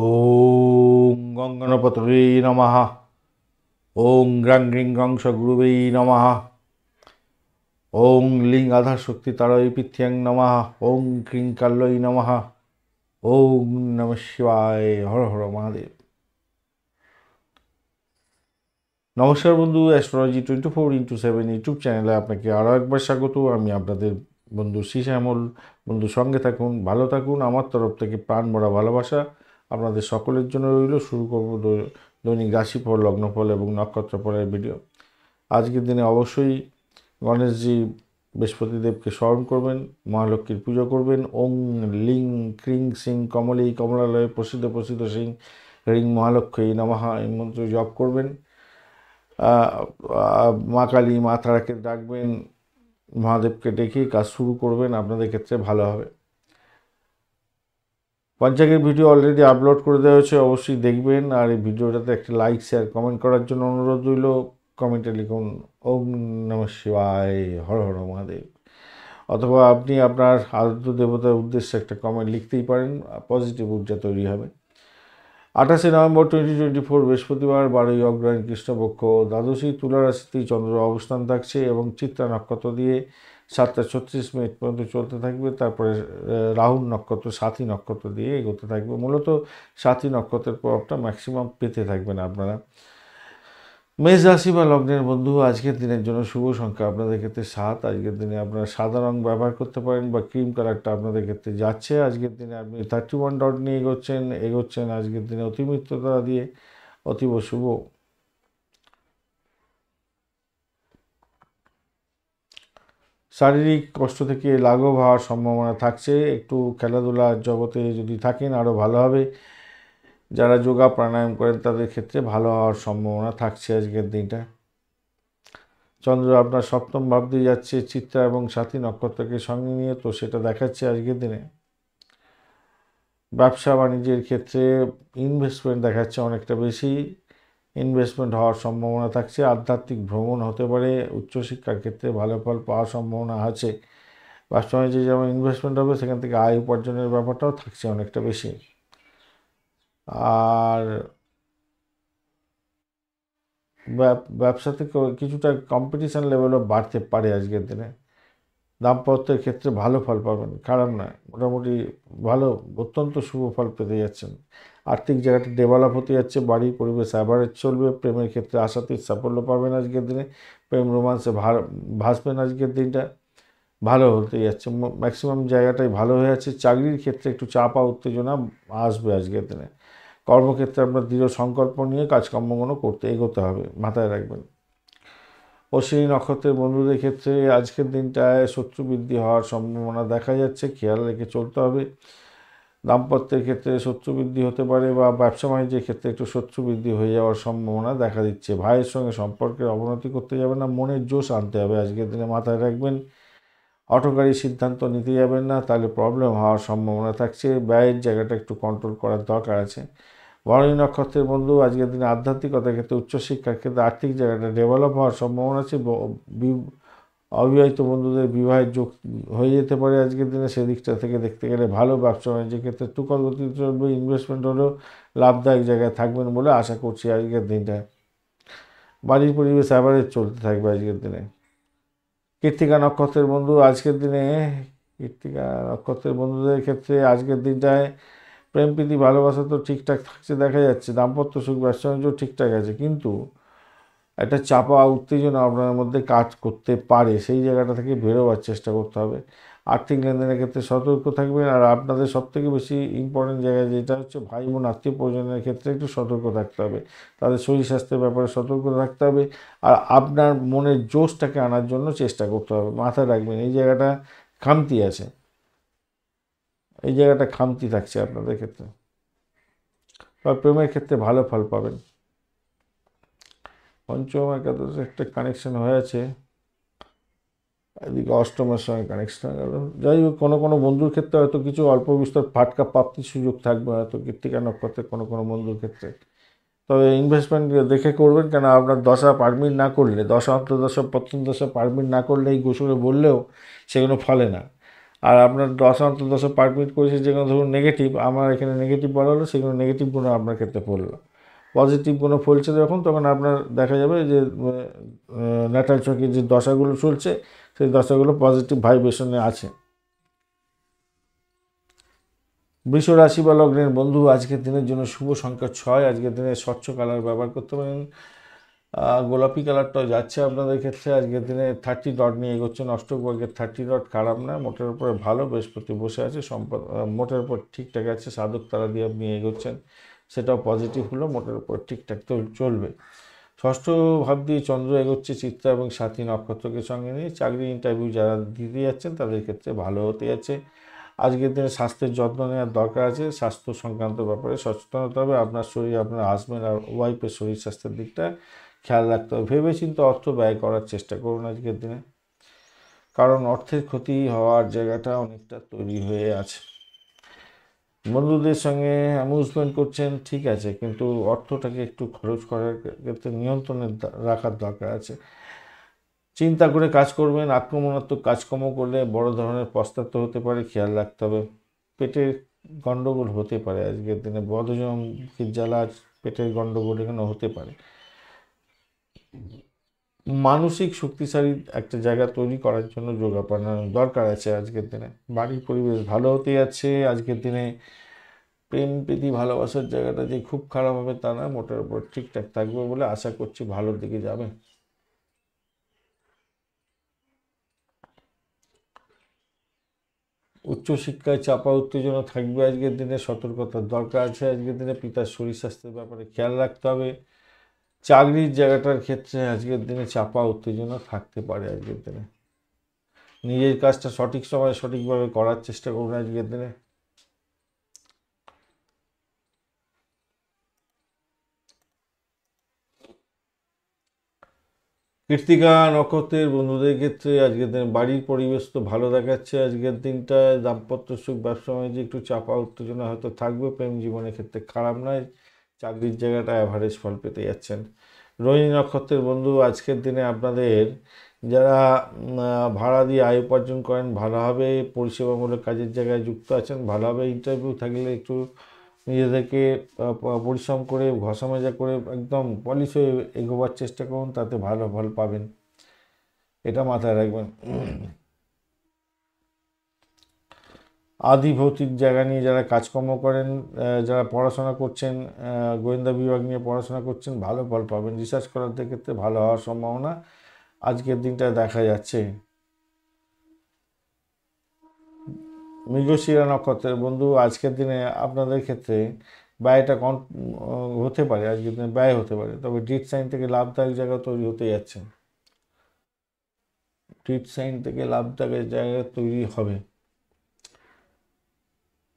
ওং গঙ্গনপতয়ে নমঃ। ওং গ্রাং গ্রিং গ্রং সগুরুবে নমঃ। ওং লিং আধার শক্তি তারয় পিথ্যাং নমঃ। ওং ক্রিং কাল্লই নমঃ। ওং নমঃ শিবায়। হর হর মহাদেব। নমস্কার বন্ধু, অ্যাস্ট্রোলজি 24x7 ইউটিউব চ্যানেলে আপনাকে আরও একবার স্বাগত। আমি আপনাদের বন্ধু শ্যামল। বন্ধু সঙ্গে থাকুন, ভালো থাকুন। আমার তরফ থেকে প্রাণ ভরা ভালোবাসা আপনাদের সকলের জন্য রইল। শুরু করব দৈনিক রাশিফল, লগ্নফল এবং নক্ষত্রফলের ভিডিও। আজকের দিনে অবশ্যই গণেশজি বৃহস্পতিদেবকে স্মরণ করবেন, মহালক্ষ্মীর পুজো করবেন। ওং লিং ক্রিং সিং কমলেই কমলালয়ে প্রসিদ্ধ প্রসিদ্ধ সিং হ্রিং মহালক্ষ্মী নমঃ এই মন্ত্র জপ করবেন। মা কালী, মা তারাকে ডাকবেন, মহাদেবকে ডেকে কাজ শুরু করবেন, আপনাদের ক্ষেত্রে ভালো হবে। পঞ্চাঙ্গের ভিডিও অলরেডি আপলোড করে দেওয়া হয়েছে, অবশ্যই দেখবেন। আর এই ভিডিওটাতে একটা লাইক, শেয়ার, কমেন্ট করার জন্য অনুরোধ রইল। কমেন্টে লিখুন ওং নমঃ শিবায়, হর হর মহাদেব। অথবা আপনি আপনার আরাধ্য দেবতার উদ্দেশ্যে একটা কমেন্ট লিখতেই পারেন, পজিটিভ ঊর্জা তৈরি হবে। 28 নভেম্বর 2024 বৃহস্পতিবার, 12ই অগ্রহায়ণ কৃষ্ণপক্ষ, দ্বাদশী তুলা রাশিতেই চন্দ্র অবস্থান থাকছে এবং চিত্রা নক্ষত্র দিয়ে 7টা 36 মিনিট পর্যন্ত চলতে থাকবে। তারপরে রাহু নক্ষত্র, সাথী নক্ষত্র দিয়ে এগোতে থাকবে। মূলত সাথী নক্ষত্রের প্রভাবটা ম্যাক্সিমাম পেতে থাকবেন আপনারা। মেষ রাশি বা লগ্নের বন্ধু, আজকের দিনের জন্য শুভ সংখ্যা আপনাদের ক্ষেত্রে 7। আজকের দিনে আপনারা সাদা রং ব্যবহার করতে পারেন বা ক্রিম কালারটা আপনাদের ক্ষেত্রে যাচ্ছে। আজকের দিনে আপনি 31 ডট নিয়ে এগোচ্ছেন আজকের দিনে অতিমিত্রতা দিয়ে, অতীব শুভ। শারীরিক কষ্ট থেকে লাঘব হওয়ার সম্ভাবনা থাকছে। একটু খেলাধুলার জগতে যদি থাকেন আরও ভালো হবে। যারা যোগা প্রাণায়াম করেন তাদের ক্ষেত্রে ভালো হওয়ার সম্ভাবনা থাকছে আজকের দিনটা। চন্দ্র আপনার সপ্তম ভাব দিয়ে যাচ্ছে চিত্রা এবং সাথী নক্ষত্রকে সঙ্গে নিয়ে, তো সেটা দেখাচ্ছে আজকের দিনে। ব্যবসা বাণিজ্যের ক্ষেত্রে ইনভেস্টমেন্ট দেখাচ্ছে অনেকটা বেশি। ইনভেস্টমেন্ট হওয়ার সম্ভাবনা থাকছে। আধ্যাত্মিক ভ্রমণ হতে পারে। উচ্চশিক্ষার ক্ষেত্রে ভালো ফল পাওয়ার সম্ভাবনা আছে। ব্যবসা বাণিজ্যে যেমন ইনভেস্টমেন্ট হবে, সেখান থেকে আয় উপার্জনের ব্যাপারটাও থাকছে অনেকটা বেশি। আর ব্যবসাতে কিছুটা কম্পিটিশান লেভেলও বাড়তে পারে আজকের দিনে। দাম্পত্যের ক্ষেত্রে ভালো ফল পাবেন, খারাপ নয়, মোটামুটি ভালো, অত্যন্ত শুভ ফল পেতে যাচ্ছেন। আর্থিক জায়গাটা ডেভেলপ হতে যাচ্ছে, বাড়ির পরিবেশ অ্যাভারেজ চলবে। প্রেমের ক্ষেত্রে আশাতীত সাফল্য পাবেন আজকের দিনে। প্রেম রোমান্সে ভাসবেন আজকের দিনটা, ভালো হতে যাচ্ছে। ম্যাক্সিমাম জায়গাটাই ভালো হয়ে যাচ্ছে। চাকরির ক্ষেত্রে একটু চাপা উত্তেজনা আসবে আজকের দিনে। কর্মক্ষেত্রে আপনার দৃঢ় সংকল্প নিয়ে কাজকর্মগুলো এগোতে হবে, মাথায় রাখবেন। অশ্বিনী নক্ষত্রের বন্ধুদের ক্ষেত্রে আজকের দিনটায় শত্রু বৃদ্ধি হওয়ার সম্ভাবনা দেখা যাচ্ছে, খেয়াল রেখে চলতে হবে। দাম্পত্যের ক্ষেত্রে শত্রু বৃদ্ধি হতে পারে বা ব্যবসা বাণিজ্যের ক্ষেত্রে একটু শত্রু বৃদ্ধি হয়ে যাওয়ার সম্ভাবনা দেখা দিচ্ছে। ভাইয়ের সঙ্গে সম্পর্কের অবনতি করতে যাবেন না, মনের জোশ আনতে হবে আজকের দিনে, মাথায় রাখবেন। হঠকারী সিদ্ধান্ত নিতে যাবেন না, তাহলে প্রবলেম হওয়ার সম্ভাবনা থাকছে। ব্যয়ের জায়গাটা একটু কন্ট্রোল করার দরকার আছে। ভরণী নক্ষত্রের বন্ধু, আজকের দিনে আধ্যাত্মিকতার ক্ষেত্রে, উচ্চশিক্ষার ক্ষেত্রে আর্থিক জায়গাটা ডেভেলপ হওয়ার সম্ভাবনা আছে। অবিবাহিত বন্ধুদের বিবাহের যোগ হয়ে যেতে পারে আজকের দিনে, সেদিকটা থেকে দেখতে গেলে ভালো। ব্যবসা বাণিজ্যের ক্ষেত্রে তুকর গতি চলবে। ইনভেস্টমেন্ট হলেও লাভদায়ক জায়গায় থাকবেন বলে আশা করছি আজকের দিনটায়। বাড়ির পরিবেশ অ্যাভারেজ চলতে থাকবে আজকের দিনে। কৃত্তিকা নক্ষত্রের বন্ধু, আজকের দিনে কৃত্তিকা নক্ষত্রের বন্ধুদের ক্ষেত্রে আজকের দিনটায় প্রেম প্রীতি ভালোবাসা তো ঠিকঠাক থাকছে দেখা যাচ্ছে। দাম্পত্য সুখ, ব্যবসা বাণিজ্য ঠিকঠাক আছে, কিন্তু একটা চাপা উত্তেজনা আপনার মধ্যে কাজ করতে পারে। সেই জায়গাটা থেকে বেরোবার চেষ্টা করতে হবে। আর্থিক লেনদেনের ক্ষেত্রে সতর্ক থাকবেন। আর আপনাদের সবথেকে বেশি ইম্পর্টেন্ট জায়গা যেটা হচ্ছে ভাই বোন আত্মীয় পরিজনের ক্ষেত্রে একটু সতর্ক থাকতে হবে। তাদের শরীর স্বাস্থ্যের ব্যাপারে সতর্ক থাকতে হবে। আর আপনার মনের জোশটাকে আনার জন্য চেষ্টা করতে হবে, মাথায় রাখবেন। এই জায়গাটা খামতি আছে, এই জায়গাটা খামতি থাকছে আপনাদের ক্ষেত্রে। বা প্রেমের ক্ষেত্রে ভালো ফল পাবেন। পঞ্চম একাদশ একটা কানেকশন হয়ে আছে, এদিকে অষ্টমের সঙ্গে কানেকশন গেল। যাই হোক, কোনো কোনো বন্ধুর ক্ষেত্রে হয়তো কিছু অল্প বিস্তর ফাটকা প্রাপ্তির সুযোগ থাকবে হয়তো কৃত্তিকা নক্ষত্রের কোনো কোনো বন্ধুর ক্ষেত্রে। তবে ইনভেস্টমেন্ট দেখে করবেন, কেন আপনার দশা পারমিট না করলে, দশা অন্তর্দশা প্রথম দশা পারমিট না করলে এই গোসরে বললেও সেগুলো ফলে না। আর আপনার দশা অন্তর্দশা পারমিট করেছে যেগুলো ধরুন নেগেটিভ, আমার এখানে নেগেটিভ বলা হলো, সেগুলো নেগেটিভ গুণ আপনার ক্ষেত্রে পড়লো। পজিটিভ কোনো ফলছে যখন, তখন আপনার দেখা যাবে যে ন্যাটাল চক্রের যে দশাগুলো চলছে সেই দশাগুলো পজিটিভ ভাইব্রেশনে আছে। বৃষ রাশি বা লগ্নের বন্ধু, আজকের দিনের জন্য শুভ সংখ্যা 6। আজকের দিনে স্বচ্ছ কালার ব্যবহার করতে পারেন, গোলাপি কালারটাও যাচ্ছে আপনাদের ক্ষেত্রে। আজকের দিনে 30 ডট নিয়ে এগোচ্ছেন, অষ্টক বর্গের 30 ডট খারাপ না, মোটের উপরে ভালো, বৃহস্পতি বসে আছে, সম্পদ মোটের উপর ঠিকঠাক আছে, সাধক তারা দিয়ে আপনি এগোচ্ছেন, সেটাও পজিটিভ হলো, মোটের উপর ঠিকঠাক তো চলবে। ষষ্ঠ ভাব দিয়ে চন্দ্র এগোচ্ছে চিত্রা এবং সাথী নক্ষত্রকে সঙ্গে নিয়ে। চাকরি ইন্টারভিউ যারা দিতে যাচ্ছেন তাদের ক্ষেত্রে ভালো হতে যাচ্ছে। আজকের দিনে স্বাস্থ্যের যত্ন নেওয়ার দরকার আছে, স্বাস্থ্য সংক্রান্ত ব্যাপারে সচেতন হতে হবে, আপনার শরীর, আপনার হাজব্যান্ড আর ওয়াইফের শরীর স্বাস্থ্যের দিকটা খেয়াল রাখতে হবে। ভেবেচিন্তে অর্থ ব্যয় করার চেষ্টা করুন আজকের দিনে, কারণ অর্থের ক্ষতি হওয়ার জায়গাটা অনেকটা তৈরি হয়ে আছে। বন্ধুদের সঙ্গে অ্যামিউজমেন্ট করছেন, ঠিক আছে, কিন্তু অর্থটাকে একটু খরচ করার ক্ষেত্রে নিয়ন্ত্রণে রাখার দরকার আছে। চিন্তা করে কাজ করবেন, আক্রমণাত্মক কাজকর্ম করলে বড় ধরনের পস্তাতে হতে পারে, খেয়াল রাখতে হবে। পেটের গণ্ডগোল হতে পারে আজকের দিনে, বদহজম, জ্বালা, পেটের গণ্ডগোল এখানে হতে পারে। মানসিক শক্তিশালী একটা জায়গা তৈরি করার জন্য যোগা প্রাণায়াম দরকার আছে আজকের দিনে। বাড়ির পরিবেশ ভালো হতে যাচ্ছে আজকের দিনে। প্রেম প্রীতি ভালোবাসার জায়গাটা যে খুব খারাপ হবে তা না, মোটের উপর ঠিকঠাক থাকবে বলে আশা করছি, ভালোর দিকে যাবে। উচ্চশিক্ষায় চাপা উত্তেজনা থাকবে আজকের দিনে, সতর্কতার দরকার আছে আজকের দিনে। পিতার শরীর স্বাস্থ্যের ব্যাপারে খেয়াল রাখতে হবে। চাকরির জায়গাটার ক্ষেত্রে আজকের দিনে চাপা উত্তেজনা থাকতে পারে আজকের দিনে। নিজের কাজটা সঠিক সময়ে সঠিকভাবে করার চেষ্টা করুন আজকের দিনে। কৃত্তিকা নক্ষত্রের বন্ধুদের ক্ষেত্রে আজকের দিনে বাড়ির পরিবেশ তো ভালো দেখাচ্ছে আজকের দিনটায়। দাম্পত্য সুখ, ব্যবসা বাণিজ্যে একটু চাপা উত্তেজনা হয়তো থাকবে, প্রেম জীবনের ক্ষেত্রে খারাপ নয়, চাকরির জায়গাটা অ্যাভারেজ ফল পেতে যাচ্ছেন। রোহিণী নক্ষত্রের বন্ধু, আজকের দিনে আপনাদের যারা ভাড়া দিয়ে আয় উপার্জন করেন ভালো হবে, পরিষেবামূলক কাজের জায়গায় যুক্ত আছেন ভালো হবে। ইন্টারভিউ থাকলে একটু নিজেদেরকে পরিশ্রম করে, ঘষা মাজা করে একদম পলিশ হয়ে এগোবার চেষ্টা করুন, তাতে ভালো ফল পাবেন, এটা মাথায় রাখবেন। আদি ভৌতিক জায়গা নিয়ে যারা কাজকর্ম করেন, যারা পড়াশোনা করছেন, গোয়েন্দা বিভাগ নিয়ে পড়াশোনা করছেন, ভালো ফল পাবেন। রিসার্চ করার ক্ষেত্রে ভালো হওয়ার সম্ভাবনা আজকের দিনটা দেখা যাচ্ছে। মৃগশিরা নক্ষত্রের বন্ধু, আজকের দিনে আপনাদের ক্ষেত্রে ব্যয়টা হতে পারে, আজকের দিনে ব্যয় হতে পারে, তবে ডিট সাইন থেকে লাভদায়ক জায়গা তৈরি হতে যাচ্ছে। ডিট সাইন থেকে লাভদায়ক জায়গা তৈরি হবে।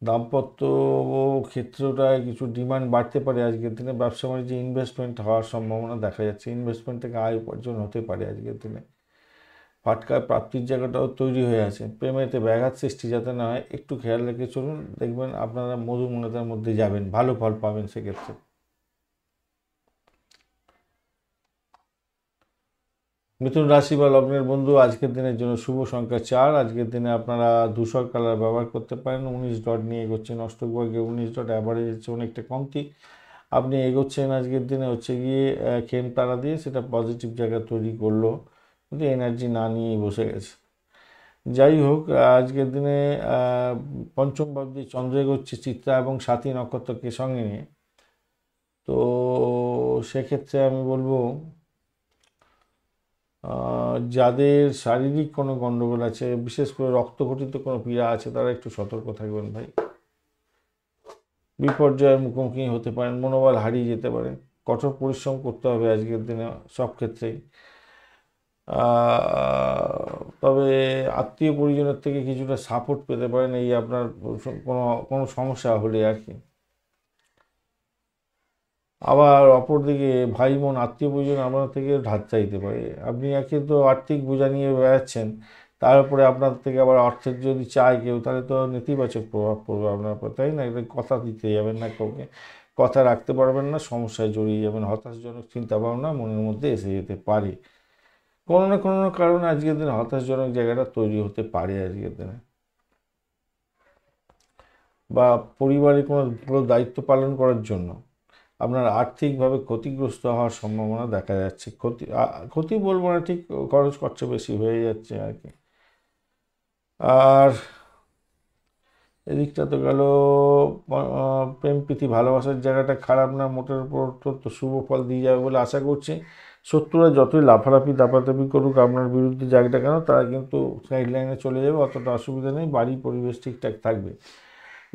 দাম্পত্য ক্ষেত্রটায় কিছু ডিমান্ড বাড়তে পারে আজকের দিনে। ব্যবসা বাণিজ্যে ইনভেস্টমেন্ট হওয়ার সম্ভাবনা দেখা যাচ্ছে, ইনভেস্টমেন্ট থেকে আয় উপার্জন হতে পারে আজকের দিনে। ফাটকা প্রাপ্তির জায়গাটাও তৈরি হয়ে আছে। প্রেমেতে ব্যাঘাত সৃষ্টি যাতে না হয় একটু খেয়াল রেখে চলুন, দেখবেন আপনারা মধুময়তার মধ্যে যাবেন, ভালো ফল পাবেন সেক্ষেত্রে। মিথুন রাশি বা লগ্নের বন্ধু, আজকের দিনের জন্য শুভ সংখ্যা 4। আজকের দিনে আপনারা ধূসর কালার ব্যবহার করতে পারেন। 19 ডট নিয়ে এগোচ্ছেন, অষ্টক বর্গে 19 ডট, অ্যাভারেজ হচ্ছে অনেকটা কমতি। আপনি এগোচ্ছেন আজকের দিনে হচ্ছে গিয়ে খেম তারা দিয়ে, সেটা পজিটিভ জায়গা তৈরি করলো, কিন্তু এনার্জি না নিয়েই বসে গেছে। যাই হোক, আজকের দিনে পঞ্চম ভাব দিয়ে চন্দ্র এগোচ্ছে চিত্রা এবং সাথী নক্ষত্রকে সঙ্গে নিয়ে। তো সেক্ষেত্রে আমি বলবো যাদের শারীরিক কোনো গণ্ডগোল আছে, বিশেষ করে রক্তঘটিত কোনো পীড়া আছে, তারা একটু সতর্ক থাকবেন ভাই। বিপর্যয়ের মুখোমুখি হতে পারেন, মনোবল হারিয়ে যেতে পারে, কঠোর পরিশ্রম করতে হবে আজকের দিনে সব ক্ষেত্রেই। তবে আত্মীয় পরিজনের থেকে কিছুটা সাপোর্ট পেতে পারেন, এই আপনার কোনো কোনো সমস্যা হলে আর কি। আবার অপরদিকে ভাই বোন আত্মীয় পরিজন আপনার থেকে ধার চাইতে পারে। আপনি একে তো আর্থিক বোঝা নিয়ে বেড়াচ্ছেন, তার উপরে আপনার থেকে আবার অর্থের যদি চায় কেউ, তাহলে তো নেতিবাচক প্রভাব পড়বে আপনার উপর, তাই না? এটা কথা দিতে যাবেন না কাউকে, কথা রাখতে পারবেন না, সমস্যায় জড়িয়ে যাবেন, হতাশাজনক চিন্তাভাবনা মনের মধ্যে এসে যেতে পারে। কোনো না কোনো কারণে আজকের দিনে হতাশজনক জায়গাটা তৈরি হতে পারে আজকের দিনে। বা পরিবারে কোনো বড় দায়িত্ব পালন করার জন্য আপনার আর্থিকভাবে ক্ষতিগ্রস্ত হওয়ার সম্ভাবনা দেখা যাচ্ছে। ক্ষতি বলবো না, ঠিক খরচ খরচা বেশি হয়ে যাচ্ছে আর কি। আর এদিকটা তো গেল প্রেম প্রীতি ভালোবাসার জায়গাটা খারাপ না, মোটের উপর তো শুভ ফল দিয়ে যাবে বলে আশা করছি। শত্রুরা যতই লাফালাফি দাপাদাপি করুক আপনার বিরুদ্ধে যাক না কেন, তারা কিন্তু সাইড লাইনে চলে যাবে, অতটা অসুবিধা নেই, বাড়ির পরিবেশ ঠিকঠাক থাকবে।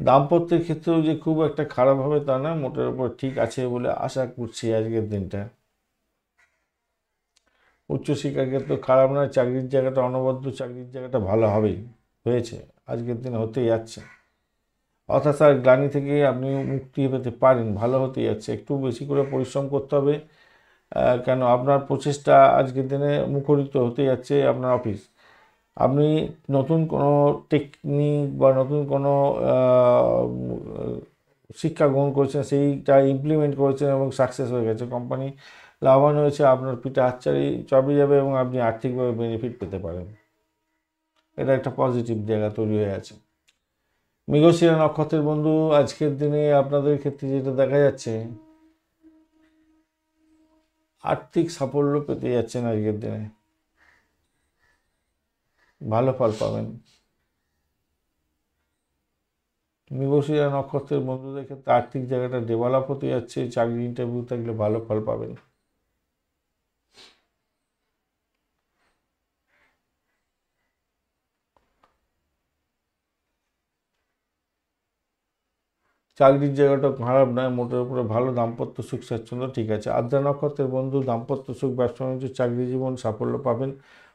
দাম্পত্যের ক্ষেত্রেও যে খুব একটা খারাপ হবে তা না, মোটের উপর ঠিক আছে বলে আশা করছি আজকের দিনটা। উচ্চশিক্ষার ক্ষেত্রে খারাপ নয়, চাকরির জায়গাটা অনবদ্য, চাকরির জায়গাটা ভালো হবেই, হয়েছে, আজকের দিনে হতেই যাচ্ছে। হতাশার গ্লানি থেকে আপনি মুক্তি পেতে পারেন, ভালো হতে যাচ্ছে। একটু বেশি করে পরিশ্রম করতে হবে, কেন আপনার প্রচেষ্টা আজকের দিনে মুখরিত হতে যাচ্ছে আপনার অফিস। আপনি নতুন কোনো টেকনিক বা নতুন কোনো শিক্ষা গ্রহণ করেছেন, সেইটা ইমপ্লিমেন্ট করেছেন এবং সাকসেস হয়ে গেছে, কোম্পানি লাভবান হয়েছে, আপনার পিঠে হাতছাড়ি চাপিয়ে যাবে এবং আপনি আর্থিকভাবে বেনিফিট পেতে পারেন। এটা একটা পজিটিভ জায়গা তৈরি হয়ে আছে। মৃগশিরা নক্ষত্রের বন্ধু, আজকের দিনে আপনাদের ক্ষেত্রে যেটা দেখা যাচ্ছে, আর্থিক সাফল্য পেতে যাচ্ছেন আজকের দিনে, ভালো ফল পাবেন। মৃগশিরা নক্ষত্রের বন্ধুদের ক্ষেত্রে আর্থিক জায়গাটা ডেভেলপ হতে যাচ্ছে, চাকরি ইন্টারভিউ থাকলে ভালো ফল পাবেন। চাকরির জায়গাটা খারাপ নয়, মোটের উপরে ভালো, দাম্পত্য সুখ স্বাচ্ছন্দ্য ঠিক আছে। আদ্রা নক্ষত্রের বন্ধু, দাম্পত্য সুখ, ব্যবসা বাণিজ্য, চাকরি জীবন সাফল্য পাবেন।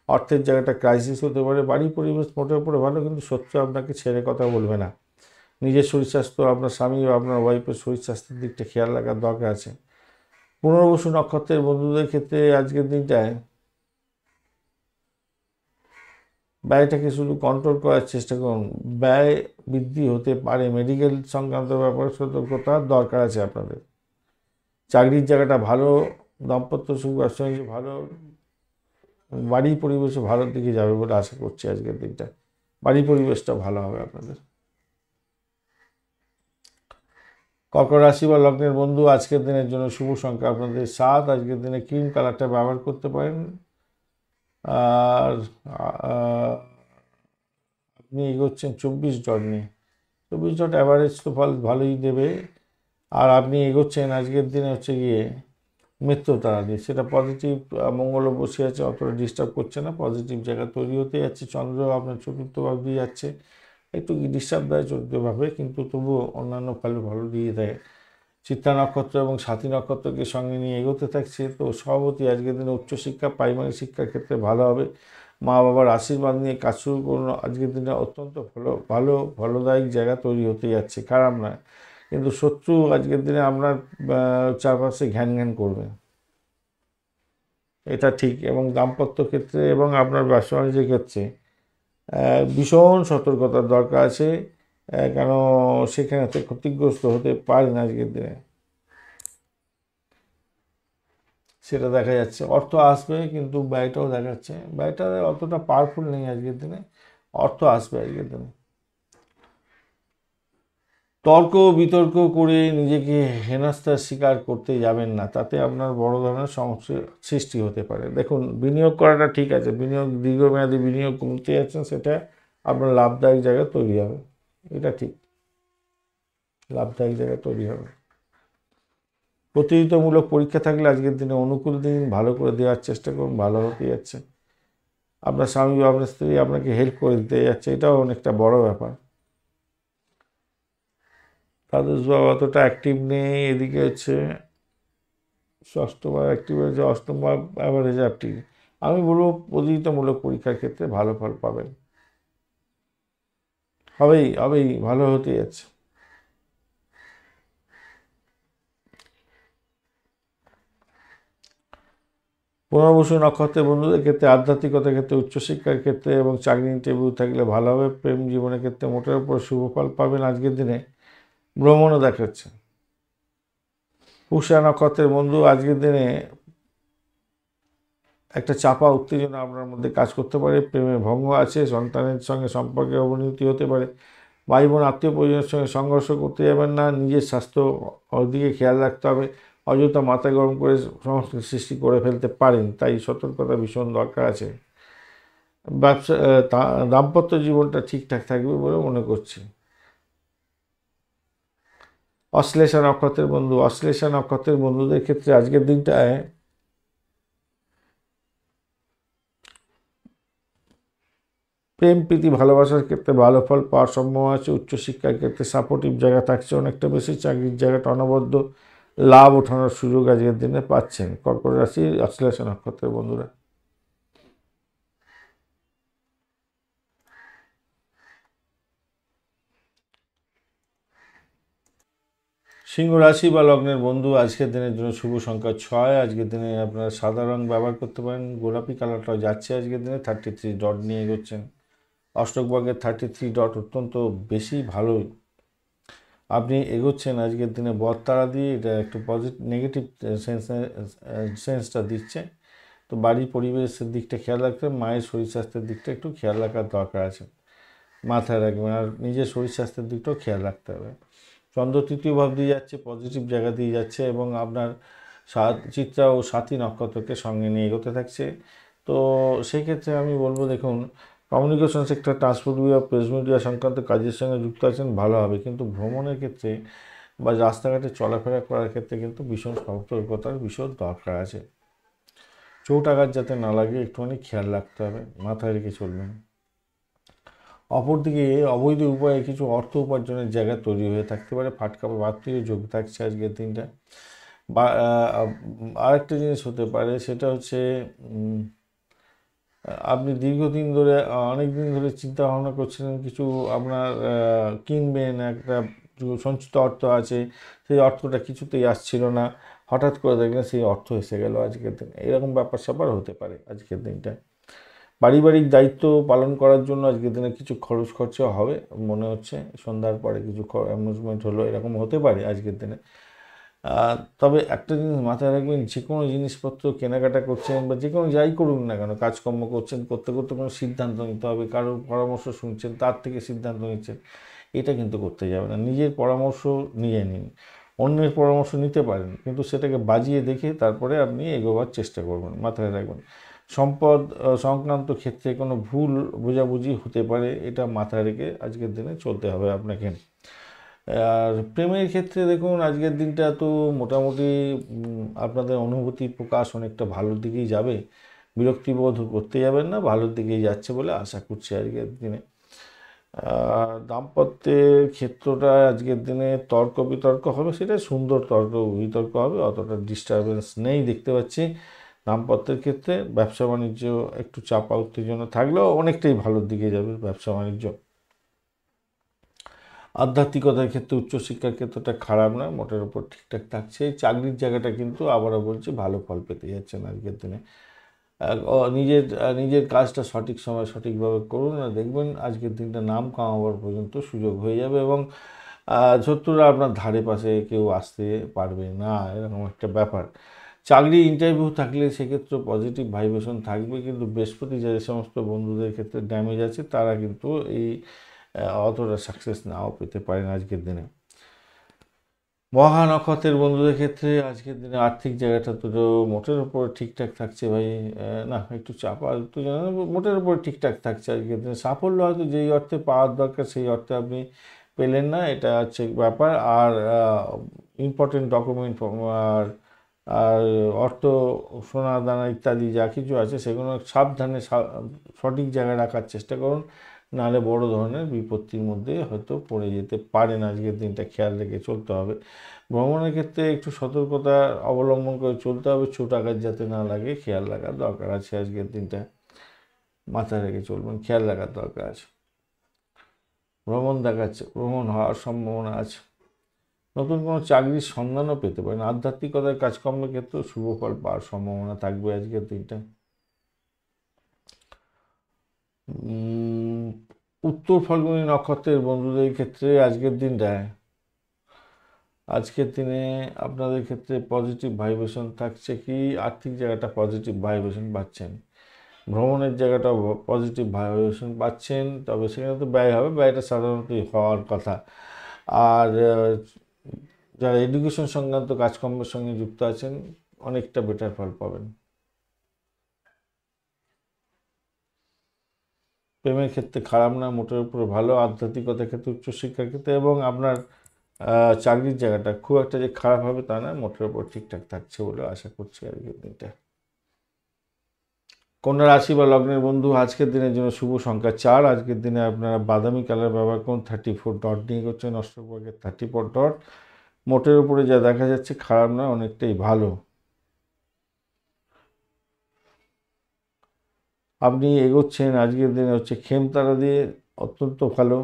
অর্থের জায়গাটা ক্রাইসিস হতে পারে, বাড়ির পরিবেশ মোটের উপরে ভালো, কিন্তু শত্রু আপনাকে ছেড়ে কথা বলবে না। নিজের শরীর স্বাস্থ্য, আপনার স্বামী বা আপনার ওয়াইফের শরীর স্বাস্থ্যের দিকটা খেয়াল রাখার দরকার আছে। পুনর্বসু নক্ষত্রের বন্ধুদের ক্ষেত্রে আজকের দিনটায় ব্যয়টাকে শুধু কন্ট্রোল করার চেষ্টা করুন, ব্যয় বৃদ্ধি হতে পারে, মেডিকেল সংক্রান্ত ব্যাপারে সতর্কতার দরকার আছে আপনাদের। চাকরির জায়গাটা ভালো, দাম্পত্য সুখ, ব্যবসা বাণিজ্য ভালো, বাড়ির পরিবেশও ভালোর দিকে যাবে বলে আশা করছি আজকের দিনটা, বাড়ির পরিবেশটা ভালো হবে আপনাদের। কর্কট রাশি বা লগ্নের বন্ধু, আজকের দিনের জন্য শুভ সংখ্যা আপনাদের 7, আজকের দিনে ক্রিম কালারটা ব্যবহার করতে পারেন। আর আপনি এগোচ্ছেন 24 ডট নিয়ে, 24 ডট অ্যাভারেজ তো ফল ভালোই দেবে। আর আপনি এগোচ্ছেন আজকের দিনে হচ্ছে গিয়ে মৃত্যু তারা দিয়ে, সেটা পজিটিভ, মঙ্গলও বসে আছে, অতটা ডিস্টার্ব করছে না, পজিটিভ জায়গা তৈরি হতে যাচ্ছে। চন্দ্র আপনার চতুর্থভাবে দিয়ে যাচ্ছে, একটু ডিস্টার্ব দেয় চতুর্থভাবে, কিন্তু তবুও অন্যান্য ফলে ভালো দিয়ে দেয়। চিত্রা নক্ষত্র এবং সাথী নক্ষত্রকে সঙ্গে নিয়ে এগোতে থাকছে, তো সভাপতি আজকের দিনে উচ্চশিক্ষা, প্রাইমারি শিক্ষার ক্ষেত্রে ভালো হবে। মা বাবার আশীর্বাদ নিয়ে কাজ শুরু করুন, আজকের দিনে অত্যন্ত ভালো ফলদায়ক জায়গা তৈরি হতে যাচ্ছে, খারাপ নয়। কিন্তু শত্রু আজকের দিনে আপনার চারপাশে ঘ্যান ঘ্যান করবে, এটা ঠিক। এবং দাম্পত্য ক্ষেত্রে এবং আপনার ব্যবসা বাণিজ্যের ক্ষেত্রে ভীষণ সতর্কতার দরকার আছে, কেন সেখানে ক্ষতিগ্রস্ত হতে পারেন আজকের দিনে, সেটা দেখা যাচ্ছে। অর্থ আসবে, কিন্তু ব্যয়টাও দেখা যাচ্ছে, ব্যয়টা অতটা পাওয়ারফুল নেই আজকের দিনে, অর্থ আসবে আজকের দিনে। তর্ক বিতর্ক করে নিজেকে হেনস্থার শিকার করতে যাবেন না, তাতে আপনার বড় ধরনের সমস্যার সৃষ্টি হতে পারে। দেখুন, বিনিয়োগ করাটা ঠিক আছে, বিনিয়োগ দীর্ঘমেয়াদী বিনিয়োগ করতে যাচ্ছেন, সেটা আপনার লাভদায়ক জায়গা তৈরি হবে, এটা ঠিক, লাভদায়ক জায়গা তৈরি হবে। প্রতিযোগিতামূলক পরীক্ষা থাকলে আজকের দিনে অনুকূল দিন, ভালো করে দেওয়ার চেষ্টা করুন, ভালো হতে যাচ্ছে। আপনার স্বামী বা আপনার স্ত্রী আপনাকে হেল্প করে দিতে যাচ্ছে, এটাও অনেকটা বড় ব্যাপার। তাদের স্বভাব অতটা অ্যাক্টিভ নেই, এদিকে হচ্ছে ষষ্ঠ ভাব অ্যাক্টিভ হয়েছে, অষ্টম ভাব অ্যাভারেজ অ্যাক্টিভ। আমি বলবো প্রতিযোগিতামূলক পরীক্ষার ক্ষেত্রে ভালো ফল পাবেন, হবেই ভালো হতে যাচ্ছে। পুনর্বসু নক্ষত্রের বন্ধুদের ক্ষেত্রে আধ্যাত্মিকতার ক্ষেত্রে, উচ্চশিক্ষার ক্ষেত্রে এবং চাকরি ইন্টারভিউ থাকলে ভালো হবে। প্রেম জীবনের ক্ষেত্রে মোটের উপর শুভ ফল পাবেন আজকের দিনে, ভ্রমণও দেখাচ্ছে। পুষা নক্ষত্রের বন্ধু, আজকের দিনে একটা চাপা উত্তেজনা আপনার মধ্যে কাজ করতে পারে, প্রেমে ভঙ্গ আছে, সন্তানের সঙ্গে সম্পর্কে অবনতি হতে পারে, ভাই বোন আত্মীয় পরিজনের সঙ্গে সংঘর্ষ করতে যাবেন না, নিজের স্বাস্থ্য দিকে খেয়াল রাখতে হবে, অযথা মাথা গরম করে সমস্যার সৃষ্টি করে ফেলতে পারেন, তাই সতর্কতা ভীষণ দরকার আছে। ব্যবসা দাম্পত্য জীবনটা ঠিকঠাক থাকবে বলে মনে করছি। অশ্লেষা নক্ষত্রের বন্ধু, অশ্লেষা নক্ষত্রের বন্ধুদের ক্ষেত্রে আজকের দিনটায় প্রেম প্রীতি ভালোবাসার ক্ষেত্রে ভালো ফল পাওয়ার সম্ভাবনা আছে। উচ্চশিক্ষার ক্ষেত্রে সাপোর্টিভ জায়গা থাকছে অনেকটা বেশি, চাকরির জায়গাটা অনবদ্য লাভ ওঠানোর সুযোগ আজকের দিনে পাচ্ছেন কর্কট রাশি অশ্লেষা নক্ষত্রের বন্ধুরা। সিংহ রাশি বা লগ্নের বন্ধু, আজকের দিনের জন্য শুভ সংখ্যা 6। আজকের দিনে আপনারা সাদা রং ব্যবহার করতে পারেন, গোলাপি কালারটাও যাচ্ছে আজকের দিনে। 33 ডট নিয়ে এগোচ্ছেন। অষ্টক ভাগ্যের 33 ডট অত্যন্ত বেশি ভালো আপনি এগোচ্ছেন আজকের দিনে বরতারা দিয়ে। এটা একটু পজিটিভ নেগেটিভ সেন্সটা দিচ্ছে। তো বাড়ির পরিবেশের দিকটা খেয়াল রাখতে, মায়ের শরীর স্বাস্থ্যের দিকটা একটু খেয়াল রাখার দরকার আছে, মাথায় রাখবেন। আর নিজের শরীর স্বাস্থ্যের দিকটাও খেয়াল রাখতে হবে। চন্দ্র তৃতীয় ভাব দিয়ে যাচ্ছে, পজিটিভ জায়গা দিয়ে যাচ্ছে, এবং আপনার চিত্রা ও সাথী নক্ষত্রকে সঙ্গে নিয়ে এগোতে থাকছে। তো সেই ক্ষেত্রে আমি বলবো, দেখুন, কমিউনিকেশন সেক্টর, ট্রান্সপোর্ট বিভাগ, প্রেস মিডিয়া সংক্রান্ত কাজের সঙ্গে যুক্ত আছেন, ভালো হবে। কিন্তু ভ্রমণের ক্ষেত্রে বা রাস্তাঘাটে চলাফেরা করার ক্ষেত্রে কিন্তু ভীষণ সতর্কতার ভীষণ দরকার আছে। চোট আঘাত যাতে না লাগে একটুখানি খেয়াল রাখতে হবে, মাথায় রেখে চলবেন। অপরদিকে অবৈধ উপায়ে কিছু অর্থ উপার্জনের জায়গা তৈরি হয়ে থাকতে পারে, ফাটকা বা বাড়তিও যোগ থাকছে আজকের দিনটা। বা আরেকটা জিনিস হতে পারে, সেটা হচ্ছে আপনি দীর্ঘদিন ধরে অনেক দিন ধরে চিন্তা ভাবনা করছিলেন কিছু আপনার কিনবেন, একটা সঞ্চিত অর্থ আছে, সেই অর্থটা কিছুতেই আসছিল না, হঠাৎ করে দেখলেন সেই অর্থ এসে গেল আজকের দিন। এরকম ব্যাপার স্যাপার হতে পারে আজকের দিনটা। পারিবারিক দায়িত্ব পালন করার জন্য আজকের দিনে কিছু খরচ খরচা হবে মনে হচ্ছে, সন্ধ্যার পরে কিছু অ্যামুজমেন্ট হলো, এরকম হতে পারে আজকের দিনে। তবে একটা জিনিস মাথায় রাখবেন, যে কোনো জিনিসপত্র কেনাকাটা করছেন বা যে কোনো যাই করুন না কেন, কাজকর্ম করছেন, করতে করতে কোনো সিদ্ধান্ত নিতে হবে, কারোর পরামর্শ শুনছেন, তার থেকে সিদ্ধান্ত নিচ্ছেন, এটা কিন্তু করতে যাবে না। নিজের পরামর্শ নিয়ে নিন। অন্যের পরামর্শ নিতে পারেন, কিন্তু সেটাকে বাজিয়ে দেখে তারপরে আপনি এগোবার চেষ্টা করবেন, মাথায় রাখবেন। সম্পদ সংক্রান্ত ক্ষেত্রে কোনো ভুল বোঝাবুঝি হতে পারে, এটা মাথায় রেখে আজকের দিনে চলতে হবে আপনাকে। আর প্রেমের ক্ষেত্রে দেখুন, আজকের দিনটা তো মোটামুটি আপনাদের অনুভূতি প্রকাশ অনেকটা ভালোর দিকেই যাবে, বিরক্তিবোধ করতে যাবেন না, ভালোর দিকেই যাচ্ছে বলে আশা করছি আজকের দিনে। দাম্পত্যের ক্ষেত্রটা আজকের দিনে তর্ক বিতর্ক হবে, সেটা সুন্দর তর্ক বিতর্ক হবে, অতটা ডিস্টারবেন্স নেই দেখতে পাচ্ছি দাম্পত্যের ক্ষেত্রে। ব্যবসা বাণিজ্য একটু চাপা উত্তেজনা থাকলেও অনেকটাই ভালোর দিকে যাবে ব্যবসা বাণিজ্য। আধ্যাত্মিকতার ক্ষেত্রে উচ্চশিক্ষার ক্ষেত্রটা খারাপ না, মোটের উপর ঠিকঠাক থাকছে। চাকরির জায়গাটা কিন্তু আবারও বলছি ভালো ফল পেতে যাচ্ছেন আজকের দিনে। নিজের নিজের কাজটা সঠিক সময় সঠিকভাবে করুন, আর দেখবেন আজকের দিনটা নাম কামাবার পর্যন্ত সুযোগ হয়ে যাবে, এবং শত্রুরা আপনার ধারে পাশে কেউ আসতে পারবে না, এরকম একটা ব্যাপার। চাকরি ইন্টারভিউ থাকলে সেক্ষেত্রে পজিটিভ ভাইব্রেশন থাকবে, কিন্তু বৃহস্পতি যে সমস্ত বন্ধুদের ক্ষেত্রে ড্যামেজ আছে, তারা কিন্তু এই অতটা সাকসেস নাও পেতে পারেন আজকের দিনে। মহা নক্ষত্রের বন্ধুদের ক্ষেত্রে আজকের দিনে আর্থিক জায়গাটা তো মোটের উপর ঠিকঠাক থাকছে ভাই। না, একটু চাপা একটু মোটের উপর ঠিকঠাক থাকছে আজকের দিনে। সাফল্য হয়তো যেই অর্থে পাওয়ার দরকার সেই অর্থে আপনি পেলেন না, এটা হচ্ছে ব্যাপার। আর ইম্পর্টেন্ট ডকুমেন্ট আর আর অর্থ, সোনা দানা ইত্যাদি যা কিছু আছে সেগুলো সাবধানে সঠিক জায়গায় রাখার চেষ্টা করুন, নাহলে বড় ধরনের বিপত্তির মধ্যে হয়তো পড়ে যেতে পারেন। আজকের দিনটা খেয়াল রেখে চলতে হবে। ভ্রমণের ক্ষেত্রে একটু সতর্কতা অবলম্বন করে চলতে হবে, ছোট আঘাত যাতে না লাগে খেয়াল রাখার দরকার আছে আজকের দিনটা, মাথায় রেখে চলবেন, খেয়াল রাখার দরকার আছে। ভ্রমণ দেখাচ্ছে, ভ্রমণ হওয়ার সম্ভাবনা আছে। নতুন কোনো চাকরির সন্ধানও পেতে পারেন। আধ্যাত্মিকতার কাজকর্মের ক্ষেত্রেও শুভ ফল পাওয়ার সম্ভাবনা থাকবে আজকের দিনটা। উত্তর ফাল্গুনী নক্ষত্রের বন্ধুদের ক্ষেত্রে আজকের দিনে আপনাদের ক্ষেত্রে পজিটিভ ভাইব্রেশন থাকছে কি, আর্থিক জায়গাটা পজিটিভ ভাইব্রেশন পাচ্ছেন। ভ্রমণের জায়গাটা পজিটিভ ভাইব্রেশন পাচ্ছেন, তবে সেখানে তো ব্যয় হবে, ব্যয়টা সাধারণত হওয়ার কথা। আর যারা এডুকেশন সংক্রান্ত কাজকর্মের সঙ্গে যুক্ত আছেন অনেকটা বেটার ফল পাবেন। প্রেমের ক্ষেত্রে খারাপ না, মোটের উপরে ভালো। আধ্যাত্মিকতার ক্ষেত্রে, উচ্চশিক্ষার ক্ষেত্রে এবং আপনার চাকরির জায়গাটা খুব একটা যে খারাপ হবে তা না, মোটের উপর ঠিকঠাক থাকছে বলে আশা করছি আজকের দিনটা। কন্যা রাশি বা লগ্নের বন্ধু, আজকের দিনের জন্য শুভ সংখ্যা 4। আজকের দিনে আপনারা বাদামি কালার ব্যবহার করুন। 34 ডট নিয়ে করছেন, অষ্টকভাগের 34 ডট। মোটের উপরে যা দেখা যাচ্ছে খারাপ নয়, অনেকটাই ভালো। আপনি এগোচ্ছেন আজকের দিনে হচ্ছে খেমতারা দিয়ে, অত্যন্ত ভালো।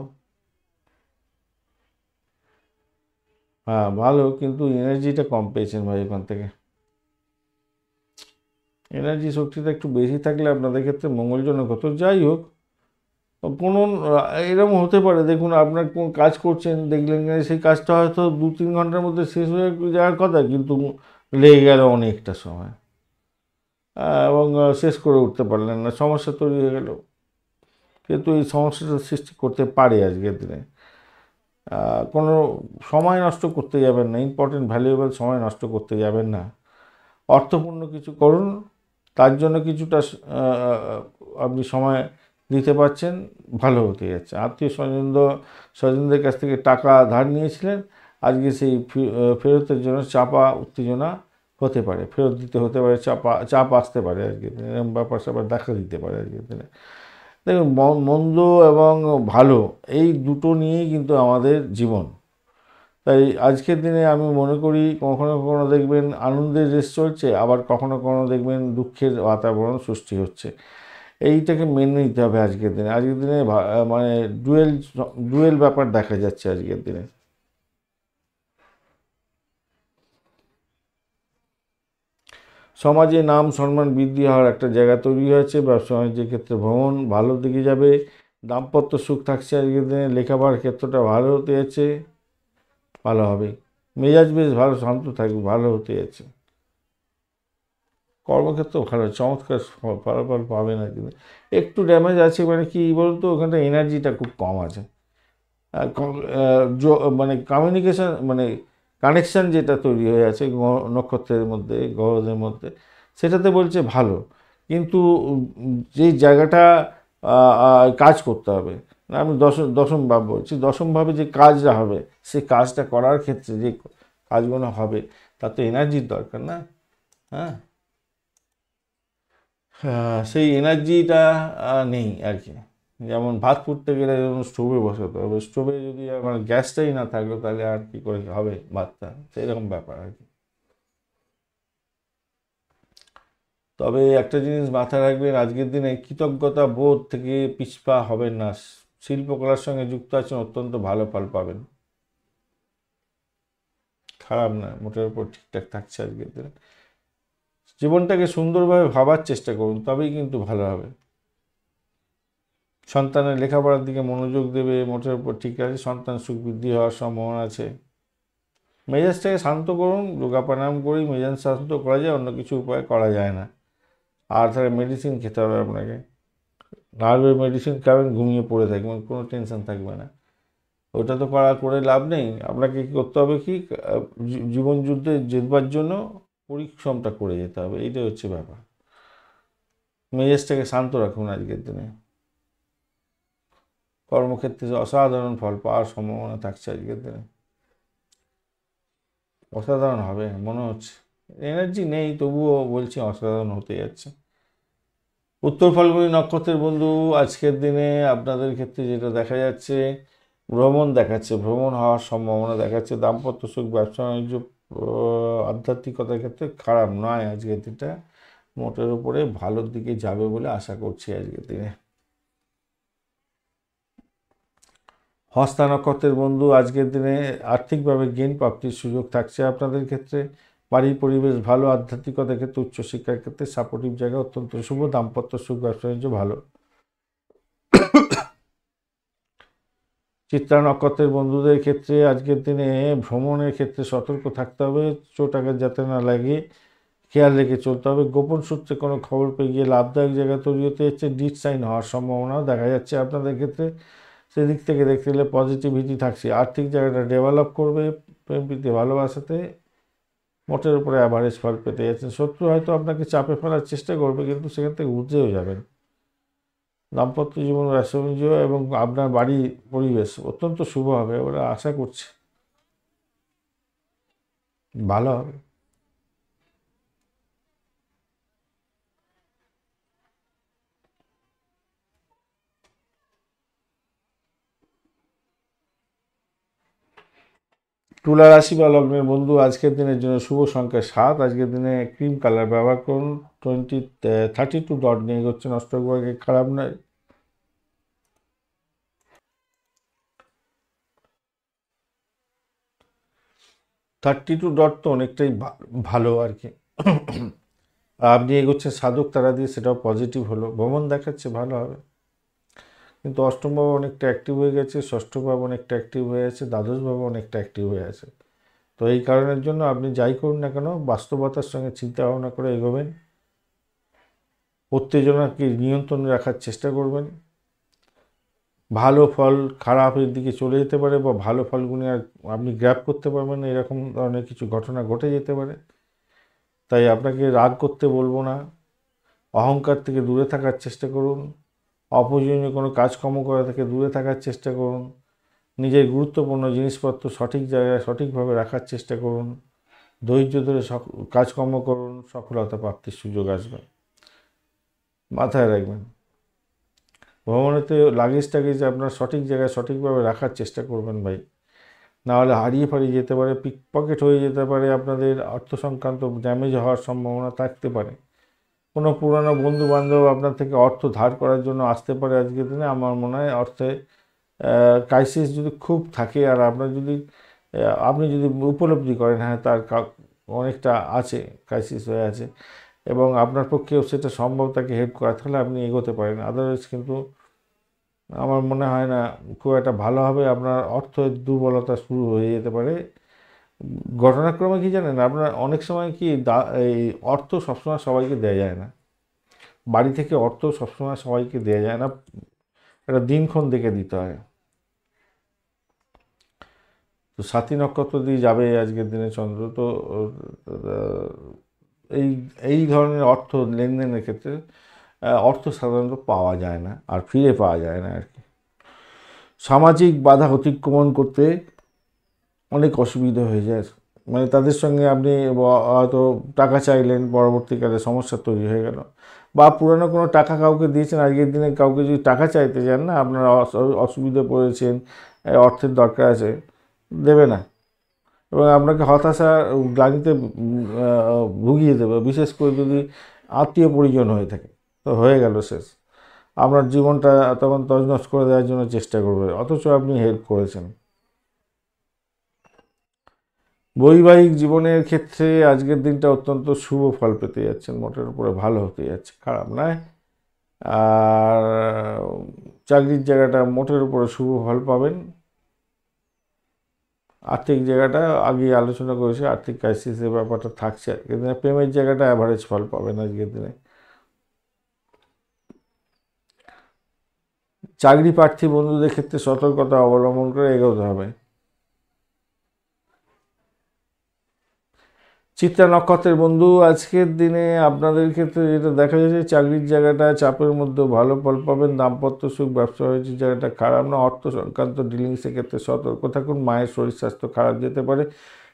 হ্যাঁ ভালো, কিন্তু এনার্জিটা কম পেয়েছেন ভাই ওখান থেকে। এনার্জি শক্তিটা একটু বেশি থাকলে আপনাদের ক্ষেত্রে মঙ্গলজনক হতো। যাই হোক, কোনো এরকম হতে পারে, দেখুন আপনার কোন কাজ করছেন, দেখলেন সেই কাজটা হয়তো 2-3 ঘন্টার মধ্যে শেষ হয়ে যাওয়ার কথা, কিন্তু লেগে গেল অনেকটা সময়, এবং শেষ করে উঠতে পারলেন না, সমস্যা তৈরি হয়ে গেল। কিন্তু এই সমস্যাটা সৃষ্টি করতে পারে আজকের দিনে। কোনো সময় নষ্ট করতে যাবেন না, ইম্পর্টেন্ট ভ্যালুয়েবল সময় নষ্ট করতে যাবেন না। অর্থপূর্ণ কিছু করুন, তার জন্য কিছুটা আপনি সময় দিতে পারছেন, ভালো হতে যাচ্ছে। আত্মীয় স্বজনদের কাছ থেকে টাকা ধার নিয়েছিলেন, আজকে সেই ফেরতের জন্য চাপা উত্তেজনা হতে পারে, ফেরত দিতে হতে পারে, চাপ আসতে পারে আজকের দিনে, এরকম ব্যাপার স্যাপার দেখা দিতে পারে আজকের দিনে। দেখুন, মন্দ এবং ভালো এই দুটো নিয়েই কিন্তু আমাদের জীবন। তাই আজকের দিনে আমি মনে করি কখনো কখনো দেখবেন আনন্দের রেশ চলছে, আবার কখনো কখনো দেখবেন দুঃখের বাতাবরণ সৃষ্টি হচ্ছে। এইটাকে মেনে নিতে হবে আজকের দিনে। আজকের দিনে মানে ডুয়েল ব্যাপার দেখা যাচ্ছে আজকের দিনে। সমাজে নাম সম্মান বৃদ্ধি হওয়ার একটা জায়গা তৈরি হয়েছে। ব্যবসা বাণিজ্যের ক্ষেত্রে ভ্রমণ ভালোর দিকে যাবে। দাম্পত্য সুখ থাকছে আজকের দিনে। লেখাপড়ার ক্ষেত্রটা ভালো হতে যাচ্ছে, ভালো হবে। মেজাজ বেশ ভালো, শান্ত থাকবে, ভালো হতে যাচ্ছে। কর্মক্ষেত্র ভালো, চমৎকার ফলাফল পাবে না, কিন্তু একটু ড্যামেজ আছে। মানে কি বলতো, ওখানটা এনার্জিটা খুব কম আছে। মানে কমিউনিকেশন, মানে কানেকশান যেটা তৈরি হয়ে আছে নক্ষত্রের মধ্যে, গ্রহদের মধ্যে, সেটাতে বলছে ভালো, কিন্তু যেই জায়গাটা কাজ করতে হবে না, আমি দশম ভাব বলছি, দশম ভাবে যে কাজটা হবে, সেই কাজটা করার ক্ষেত্রে যে কাজগুলো হবে, তার তো এনার্জির দরকার না। হ্যাঁ, সেই এনার্জিটা নেই আর কি। যেমন ভাত ফুটতে গেলে যেমন স্টোভে বসাতে হবে, স্টোভে যদি মানে গ্যাসটাই না থাকলো, তাহলে আর কি করে হবে ভাতটা, সেরকম ব্যাপার আর কি। তবে একটা জিনিস মাথায় রাখবেন, আজকের দিনে কৃতজ্ঞতা বোধ থেকে পিছপা হবেন না। শিল্পকলার সঙ্গে যুক্ত আছেন, অত্যন্ত ভালো ফল পাবেন, খারাপ না, মোটের উপর ঠিকঠাক থাকছে আজকের দিনে। জীবনটাকে সুন্দরভাবে ভাবার চেষ্টা করুন, তবেই কিন্তু ভালো হবে। সন্তানের লেখাপড়ার দিকে মনোযোগ দেবে, মোটের উপর ঠিক আছে। সন্তান সুখ বৃদ্ধি হওয়ার সম্ভাবনা আছে। মেজাজটাকে শান্ত করুন, যোগা প্রাণায়াম করেই মেজাজ শান্ত করা যায়, অন্য কিছু উপায় করা যায় না। আর তাহলে মেডিসিন খেতে হবে আপনাকে, নার্ভের মেডিসিন খাবেন, ঘুমিয়ে পড়ে থাকবেন, কোনো টেনশন থাকবে না। ওটা তো করে লাভ নেই। আপনাকে কী করতে হবে, কি জীবন যুদ্ধে জিতবার জন্য পরিশ্রমটা করে যেতে হবে, এইটাই হচ্ছে ব্যাপার। মেজাজটাকে শান্ত রাখুন আজকের দিনে। কর্মক্ষেত্রে অসাধারণ ফল পাওয়ার সম্ভাবনা থাকছে আজকের দিনে, অসাধারণ হবে মনে হচ্ছে। এনার্জি নেই, তবুও বলছি অসাধারণ হতে যাচ্ছে। উত্তর ফাল্গুনী নক্ষত্রের বন্ধু, আজকের দিনে আপনাদের ক্ষেত্রে যেটা দেখা যাচ্ছে, ভ্রমণ দেখাচ্ছে, ভ্রমণ হওয়ার সম্ভাবনা দেখাচ্ছে। দাম্পত্য সুখ, ব্যবসা বাণিজ্য, আধ্যাত্মিকতার ক্ষেত্রে খারাপ নয় আজকের দিনটা, মোটের উপরে ভালোর দিকে যাবে বলে আশা করছি আজকের দিনে। হস্তা নক্ষত্রের বন্ধু, আজকের দিনে আর্থিকভাবে জ্ঞান প্রাপ্তির সুযোগ থাকছে আপনাদের ক্ষেত্রে। বাড়ির পরিবেশ ভালো, আধ্যাত্মিকতার ক্ষেত্রে, উচ্চশিক্ষার ক্ষেত্রে সাপোর্টিভ জায়গা অত্যন্ত শুভ। দাম্পত্য সুখ, ব্যবসা বাণিজ্য ভালো। চিত্রা নক্ষত্রের বন্ধুদের ক্ষেত্রে আজকের দিনে ভ্রমণের ক্ষেত্রে সতর্ক থাকতে হবে, চোট আঘাত যাতে না লাগে। খেয়াল রেখে চলতে হবে। গোপন সূত্রে কোনো খবর পেয়ে গিয়ে লাভদায়ক জায়গা তৈরি হতে যাচ্ছে, ডিট সাইন হওয়ার সম্ভাবনাও দেখা যাচ্ছে আপনাদের ক্ষেত্রে। সেদিক থেকে দেখতে গেলে পজিটিভিটি থাকছে। আর্থিক জায়গাটা ডেভেলপ করবে, প্রেম প্রীতি ভালোবাসাতে মোটের উপরে অ্যাভারেজ ফল পেতে যাচ্ছেন। শত্রু হয়তো আপনাকে চাপে ফেলার চেষ্টা করবে, কিন্তু সেখান থেকে উঠেও যাবেন। দাম্পত্য জীবন রাষ্ট্রীয় এবং আপনার বাড়ির পরিবেশ অত্যন্ত শুভ হবে বলে আশা করছি, ভালো হবে। তুলা রাশি বা লগ্নের বন্ধু, আজকের দিনের জন্য শুভ সংখ্যা 7। আজকের দিনে ক্রিম কালার ব্যবহার করুন। 32 ডট নিয়ে এগোচ্ছেন, অষ্টভাগে খারাপ নয়। 32 ডট তো অনেকটাই ভালো আর কি। আপনি এগোচ্ছেন সাধক তারা দিয়ে, সেটাও পজিটিভ হলো। ভ্রমণ দেখাচ্ছে ভালো হবে, কিন্তু অষ্টম ভাব অনেকটা অ্যাক্টিভ হয়ে গেছে, ষষ্ঠ ভাব অনেকটা অ্যাক্টিভ হয়ে আছে, দ্বাদশ ভাব অনেকটা অ্যাক্টিভ হয়ে আছে। তো এই কারণের জন্য আপনি যাই করুন না কেন, বাস্তবতার সঙ্গে চিন্তা ভাবনা করে এগোবেন। উত্তেজনাকে নিয়ন্ত্রণে রাখার চেষ্টা করবেন। ভালো ফল খারাপের দিকে চলে যেতে পারে, বা ভালো ফলগুলি আর আপনি গ্র্যাব করতে পারবেন না, এরকম ধরনের কিছু ঘটনা ঘটে যেতে পারে। তাই আপনাকে রাগ করতে বলবো না, অহংকার থেকে দূরে থাকার চেষ্টা করুন। অপ্রয়োজনীয় কোনো কাজকর্ম করা থেকে দূরে থাকার চেষ্টা করুন। নিজের গুরুত্বপূর্ণ জিনিসপত্র সঠিক জায়গায় সঠিকভাবে রাখার চেষ্টা করুন। ধৈর্য ধরে কাজকর্ম করুন, সফলতা প্রাপ্তির সুযোগ আসবে, মাথায় রাখবেন। ভ্রমণেতে লাগেজ টাগেজ আপনার সঠিক জায়গায় সঠিকভাবে রাখার চেষ্টা করবেন ভাই, নাহলে হারিয়ে ফারিয়ে যেতে পারে, পিকপকেট হয়ে যেতে পারে, আপনাদের অর্থ সংক্রান্ত ড্যামেজ হওয়ার সম্ভাবনা থাকতে পারে। কোনো পুরানো বন্ধু বান্ধব আপনার থেকে অর্থ ধার করার জন্য আসতে পারে আজকের দিনে। আমার মনে হয় অর্থে ক্রাইসিস যদি খুব থাকে, আর আপনি যদি উপলব্ধি করেন হ্যাঁ তার অনেকটা আছে, ক্রাইসিস হয়ে আছে, এবং আপনার পক্ষেও সেটা সম্ভব তাকে হেল্প করা, তাহলে আপনি এগোতে পারেন। আদারওয়াইজ কিন্তু আমার মনে হয় না খুব একটা ভালো হবে। আপনার অর্থের দুর্বলতা শুরু হয়ে যেতে পারে। ঘটনাক্রমে কি জানেন, আপনার অনেক সময় কি এই অর্থ সবসময় সবাইকে দেওয়া যায় না, বাড়ি থেকে অর্থ সবসময় সবাইকে দেওয়া যায় না, একটা দিনক্ষণ দেখে দিতে হয়। তো সাথী নক্ষত্র দিয়ে যাবে আজকের দিনে চন্দ্র, তো এই এই ধরনের অর্থ লেনদেনের ক্ষেত্রে অর্থ সাধারণত পাওয়া যায় না, আর ফিরে পাওয়া যায় না আর কি। সামাজিক বাধা অতিক্রমণ করতে অনেক অসুবিধা হয়ে যায়, মানে তাদের সঙ্গে আপনি হয়তো টাকা চাইলেন, পরবর্তীকালে সমস্যা তৈরি হয়ে গেল, বা পুরানো কোনো টাকা কাউকে দিয়েছেন, আজকের দিনে কাউকে যদি টাকা চাইতে যান না, আপনারা অসুবিধা পড়েছেন, অর্থের দরকার আছে, দেবে না, এবং আপনাকে হতাশা গ্লানিতে ভুগিয়ে দেবে, বিশেষ করে যদি আত্মীয় পরিজন হয়ে থাকে, তো হয়ে গেল শেষ। আপনার জীবনটা তখন তছনছ করে দেওয়ার জন্য চেষ্টা করবে, অথচ আপনি হেল্প করেছেন। বৈবাহিক জীবনের ক্ষেত্রে আজকের দিনটা অত্যন্ত শুভ ফল পেতে যাচ্ছেন, মোটের উপরে ভালো হতে যাচ্ছে, খারাপ নয়। আর চাকরির জায়গাটা মোটের উপরে শুভ ফল পাবেন। আর্থিক জায়গাটা আগে আলোচনা করেছি, আর্থিক ক্রাইসিসের ব্যাপারটা থাকছে আজকের দিনে। প্রেমের জায়গাটা অ্যাভারেজ ফল পাবেন আজকের দিনে। চাকরি প্রার্থী বন্ধুদের ক্ষেত্রে সতর্কতা অবলম্বন করে এগোতে হবে। চিত্রা নক্ষত্রের বন্ধু, আজকের দিনে আপনাদের ক্ষেত্রে যেটা দেখা যাচ্ছে, চাকরির জায়গাটা চাপের মধ্যে ভালো ফল পাবেন। দাম্পত্য সুখ, ব্যবসা বাণিজ্যের জায়গাটা খারাপ না। অর্থ সংক্রান্ত ডিলিংসের ক্ষেত্রে সতর্ক থাকুন। মায়ের শরীর স্বাস্থ্য খারাপ যেতে পারে,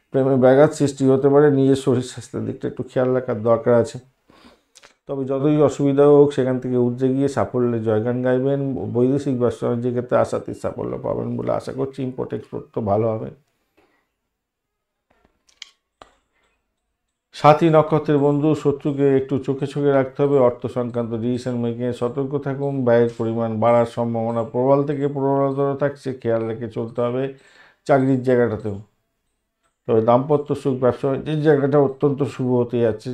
প্রেমে ব্যাঘাত সৃষ্টি হতে পারে, নিজের শরীর স্বাস্থ্যের দিকটা একটু খেয়াল রাখার দরকার আছে। তবে যতই অসুবিধা হোক সেখান থেকে উঠে গিয়ে সাফল্যের জয়গান গাইবেন। বৈদেশিক ব্যবসা বাণিজ্যের ক্ষেত্রে আশাতীত সাফল্য পাবেন বলে আশা করছি। ইম্পোর্ট এক্সপোর্ট তো ভালো হবে। সাথী নক্ষত্রের বন্ধু, শত্রুকে একটু চোখে চোখে রাখতে হবে। অর্থ সংক্রান্ত ডিসিশন মেকিংয়ে সতর্ক থাকুন। ব্যয়ের পরিমাণ বাড়ার সম্ভাবনা প্রবল থেকে প্রবলতর থাকছে, খেয়াল রেখে চলতে হবে চাকরির জায়গাটাতেও। তবে দাম্পত্য সুখ, ব্যবসা বাণিজ্যের জায়গাটা অত্যন্ত শুভ হতে যাচ্ছে।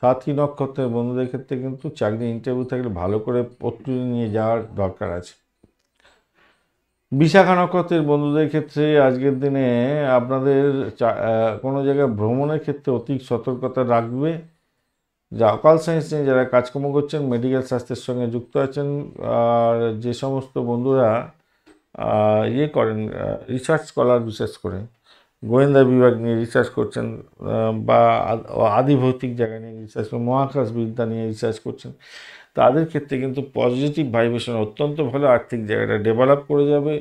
সাথী নক্ষত্রের বন্ধুদের ক্ষেত্রে কিন্তু চাকরি ইন্টারভিউ থাকলে ভালো করে প্রস্তুতি নিয়ে যাওয়ার দরকার আছে। বিশাখা নক্ষত্রের বন্ধুদের ক্ষেত্রে আজকের দিনে আপনাদের কোনো জায়গায় ভ্রমণের ক্ষেত্রে অতি সতর্কতা রাখবে। যা অকাল সায়েন্স নিয়ে যারা কাজকর্ম করছেন, মেডিকেল স্বাস্থ্যের সঙ্গে যুক্ত আছেন, আর যে সমস্ত বন্ধুরা ইয়ে করেন, রিসার্চ স্কলার, বিশেষ করে গোয়েন্দা বিভাগ নিয়ে রিসার্চ করছেন, বা আদিভৌতিক জায়গা নিয়ে রিসার্চ করছেন, মহাকাশ বিদ্যা নিয়ে রিসার্চ করছেন, তাদের ক্ষেত্রে কিন্তু পজিটিভ ভাইব্রেশন অত্যন্ত ভালো, আর্থিক জায়গাটা ডেভেলপ করে যাবে,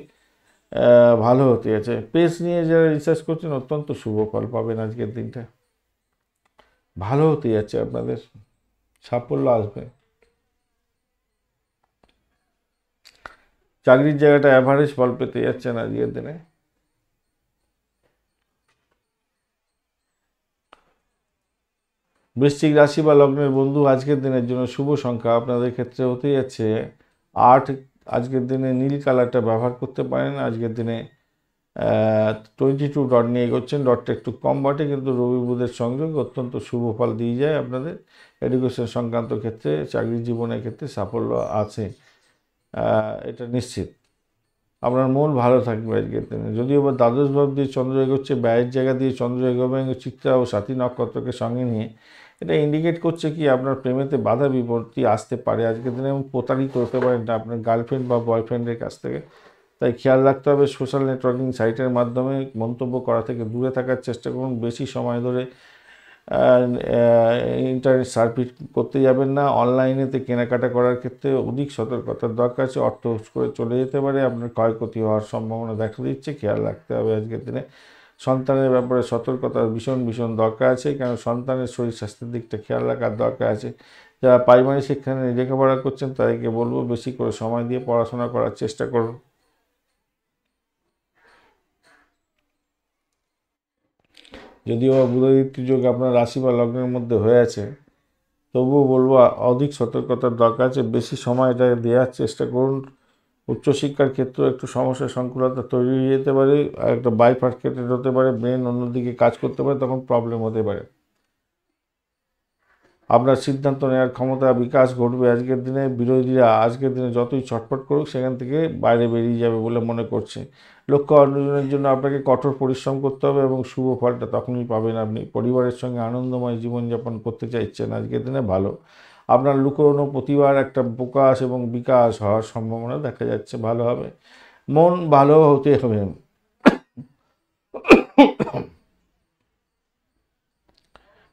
ভালো হতে আছে। পেস নিয়ে যারা রিসার্চ করছেন অত্যন্ত শুভ ফল পাবেন আজকের দিনটা, ভালো হতে যাচ্ছে, আপনাদের সাফল্য আসবে। চাকরির জায়গাটা অ্যাভারেজ ফল পেতে যাচ্ছেন আজকের দিনে। বৃশ্চিক রাশি বা লগ্নের বন্ধু, আজকের দিনের জন্য শুভ সংখ্যা আপনাদের ক্ষেত্রে হতে যাচ্ছে 8। আজকের দিনে নীল কালারটা ব্যবহার করতে পারেন। আজকের দিনে 22 ডট নিয়ে এগোচ্ছেন। ডটটা একটু কম বটে, কিন্তু রবি বুধের সংযোগ অত্যন্ত শুভ ফল দিয়ে যায় আপনাদের। এডুকেশন সংক্রান্ত ক্ষেত্রে, চাকরি জীবনের ক্ষেত্রে সাফল্য আছে, এটা নিশ্চিত। আপনার মন ভালো থাকবে আজকের দিনে। যদিও বা দ্বাদশ ভাব দিয়ে চন্দ্র এগোচ্ছে, ব্যয়ের জায়গা দিয়ে চন্দ্র এগোবে চিত্রা ও সাথী নক্ষত্রকে সঙ্গে নিয়ে, এটা ইন্ডিকেট করছে কি আপনার প্রেমেতে বাধা বিপত্তি আসতে পারে আজকের দিনে, এবং প্রতারিত হতে পারেন না আপনার গার্লফ্রেন্ড বা বয়ফ্রেন্ডের কাছ থেকে। তাই খেয়াল রাখতে হবে, সোশ্যাল নেটওয়ার্কিং সাইটের মাধ্যমে মন্তব্য করা থেকে দূরে থাকার চেষ্টা করুন। বেশি সময় ধরে ইন্টারনেট সার্ফিং করতে যাবেন না। অনলাইনেতে কেনাকাটা করার ক্ষেত্রে অধিক সতর্কতার দরকার আছে। অর্থ হুশ করে চলে যেতে পারে, আপনার ক্ষয়ক্ষতি হওয়ার সম্ভাবনা দেখা দিচ্ছে, খেয়াল রাখতে হবে আজকের দিনে। সন্তানের ব্যাপারে সতর্কতা ভীষণ ভীষণ দরকার আছে, কেন সন্তানের শরীর স্বাস্থ্যের দিকটা খেয়াল রাখার দরকার আছে। যারা প্রাইমারি শিক্ষা নিয়ে লেখাপড়া করছেন তাদেরকে বলবো বেশি করে সময় দিয়ে পড়াশোনা করার চেষ্টা করুন। যদিও বুধাদিত্য যোগ আপনার রাশি বা লগ্নের মধ্যে হয়ে আছে, তবুও বলবো অধিক সতর্কতার দরকার আছে। বেশি সময় এটা দেওয়ার চেষ্টা করুন। উচ্চশিক্ষার ক্ষেত্রেও একটু সমস্যা সংকুলতা তৈরি হয়ে যেতে পারে, একটা বাইফার্কেটেড হতে পারে, ব্রেন অন্যদিকে কাজ করতে পারে, তখন প্রবলেম হতে পারে। আপনার সিদ্ধান্ত নেওয়ার ক্ষমতা বিকাশ ঘটবে আজকের দিনে। বিরোধীরা আজকের দিনে যতই ছটফট করুক, সেখান থেকে বাইরে বেরিয়ে যাবে বলে মনে করছে। লক্ষ্য অর্জনের জন্য আপনাকে কঠোর পরিশ্রম করতে হবে, এবং শুভ ফলটা তখনই পাবেন আপনি পরিবারের সঙ্গে আনন্দময় জীবনযাপন করতে চাইছেন আজকের দিনে, ভালো। আপনার লুকোনো প্রতিভার একটা প্রকাশ এবং বিকাশ হওয়ার সম্ভাবনা দেখা যাচ্ছে, ভালো হবে। মন ভালো হতে হবে,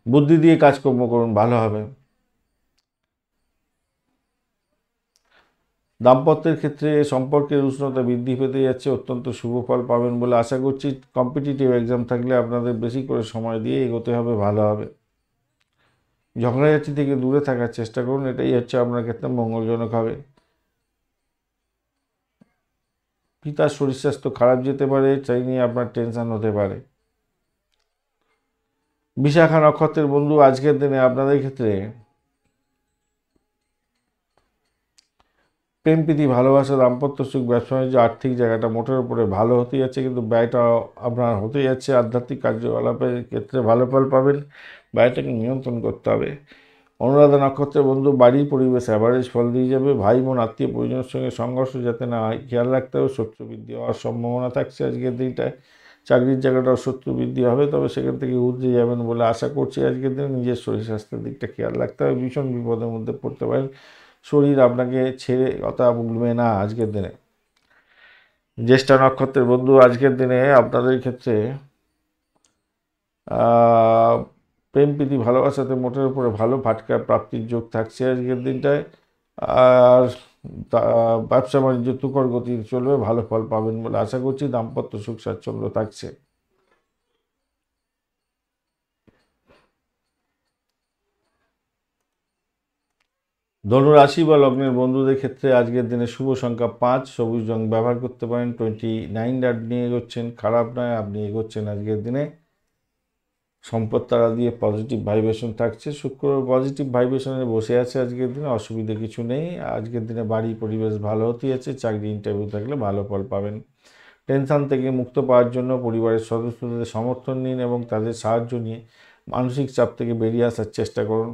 বুদ্ধি দিয়ে কাজকর্ম করুন, ভালো হবে। দাম্পত্যের ক্ষেত্রে সম্পর্কের উষ্ণতা বৃদ্ধি পেতে যাচ্ছে, অত্যন্ত শুভ ফল পাবেন বলে আশা করছি। কম্পিটিটিভ এক্সাম থাকলে আপনাদের বেশি করে সময় দিয়ে এগোতে হবে, ভালো হবে। ঝগড়াঝাটি থেকে দূরে থাকার চেষ্টা করুন, এটাই হচ্ছে আপনার ক্ষেত্রে মঙ্গলজনক হবে। পিতার শরীর স্বাস্থ্য খারাপ যেতে পারে, তাই নিয়ে আপনার টেনশন হতে পারে। বিশাখা নক্ষত্রের বন্ধু, আজকের দিনে আপনাদের ক্ষেত্রে প্রেম প্রীতি ভালোবাসা দাম্পত্য সুখ ব্যবসা বাণিজ্য আর্থিক জায়গাটা মোটের উপরে ভালো হতে যাচ্ছে, কিন্তু ব্যয়টা আপনার হতে যাচ্ছে। আধ্যাত্মিক কার্যকলাপের ক্ষেত্রে ভালো ফল পাবেন, ব্যয়টাকে নিয়ন্ত্রণ করতে হবে। অনুরাধা নক্ষত্রের বন্ধু, বাড়ির পরিবেশ অ্যাভারেজ ফল দিয়ে যাবে। ভাই বোন আত্মীয় পরিজনের সঙ্গে সংঘর্ষ যাতে না হয় খেয়াল রাখতে হবে। শত্রু বৃদ্ধি হওয়ার সম্ভাবনা থাকছে আজকের দিনটায়। চাকরির জায়গাটাও শত্রু বৃদ্ধি হবে, তবে সেখান থেকে উঠে যাবেন বলে আশা করছি আজকের দিনে। নিজের শরীর স্বাস্থ্যের দিকটা খেয়াল রাখতে হবে, ভীষণ বিপদের মধ্যে পড়তে পারেন। শরীর আপনাকে ছেড়ে কথা বলবে না আজকের দিনে। জ্যেষ্ঠা নক্ষত্রের বন্ধু, আজকের দিনে আপনাদের ক্ষেত্রে প্রেম প্রীতি ভালোবাসাতে মোটের উপরে ভালো ফাটকা প্রাপ্তির যোগ থাকছে আজকের দিনটায়। আর ব্যবসা বাণিজ্য তুখর গতি চলবে, ভালো ফল পাবেন বলে আশা করছি। দাম্পত্য সুখ স্বাচ্ছন্দ্য থাকছে। ধনু রাশি বা লগ্নের বন্ধুদের ক্ষেত্রে আজকের দিনে শুভ সংখ্যা 5, সবুজ রং ব্যবহার করতে পারেন। 29 ডাট নিয়ে এগোচ্ছেন, খারাপ নয়, আপনি এগোচ্ছেন আজকের দিনে। সম্পদ তারা দিয়ে পজিটিভ ভাইব্রেশন থাকছে। শুক্র পজিটিভ ভাইব্রেশনে বসে আছে আজকের দিনে, অসুবিধা কিছু নেই। আজকের দিনে বাড়ি পরিবেশ ভালো হতে আছে। চাকরি ইন্টারভিউ থাকলে ভালো ফল পাবেন। টেনশন থেকে মুক্ত পাওয়ার জন্য পরিবারের সদস্যদের সমর্থন নিন এবং তাদের সাহায্য নিয়ে মানসিক চাপ থেকে বেরিয়ে আসার চেষ্টা করুন।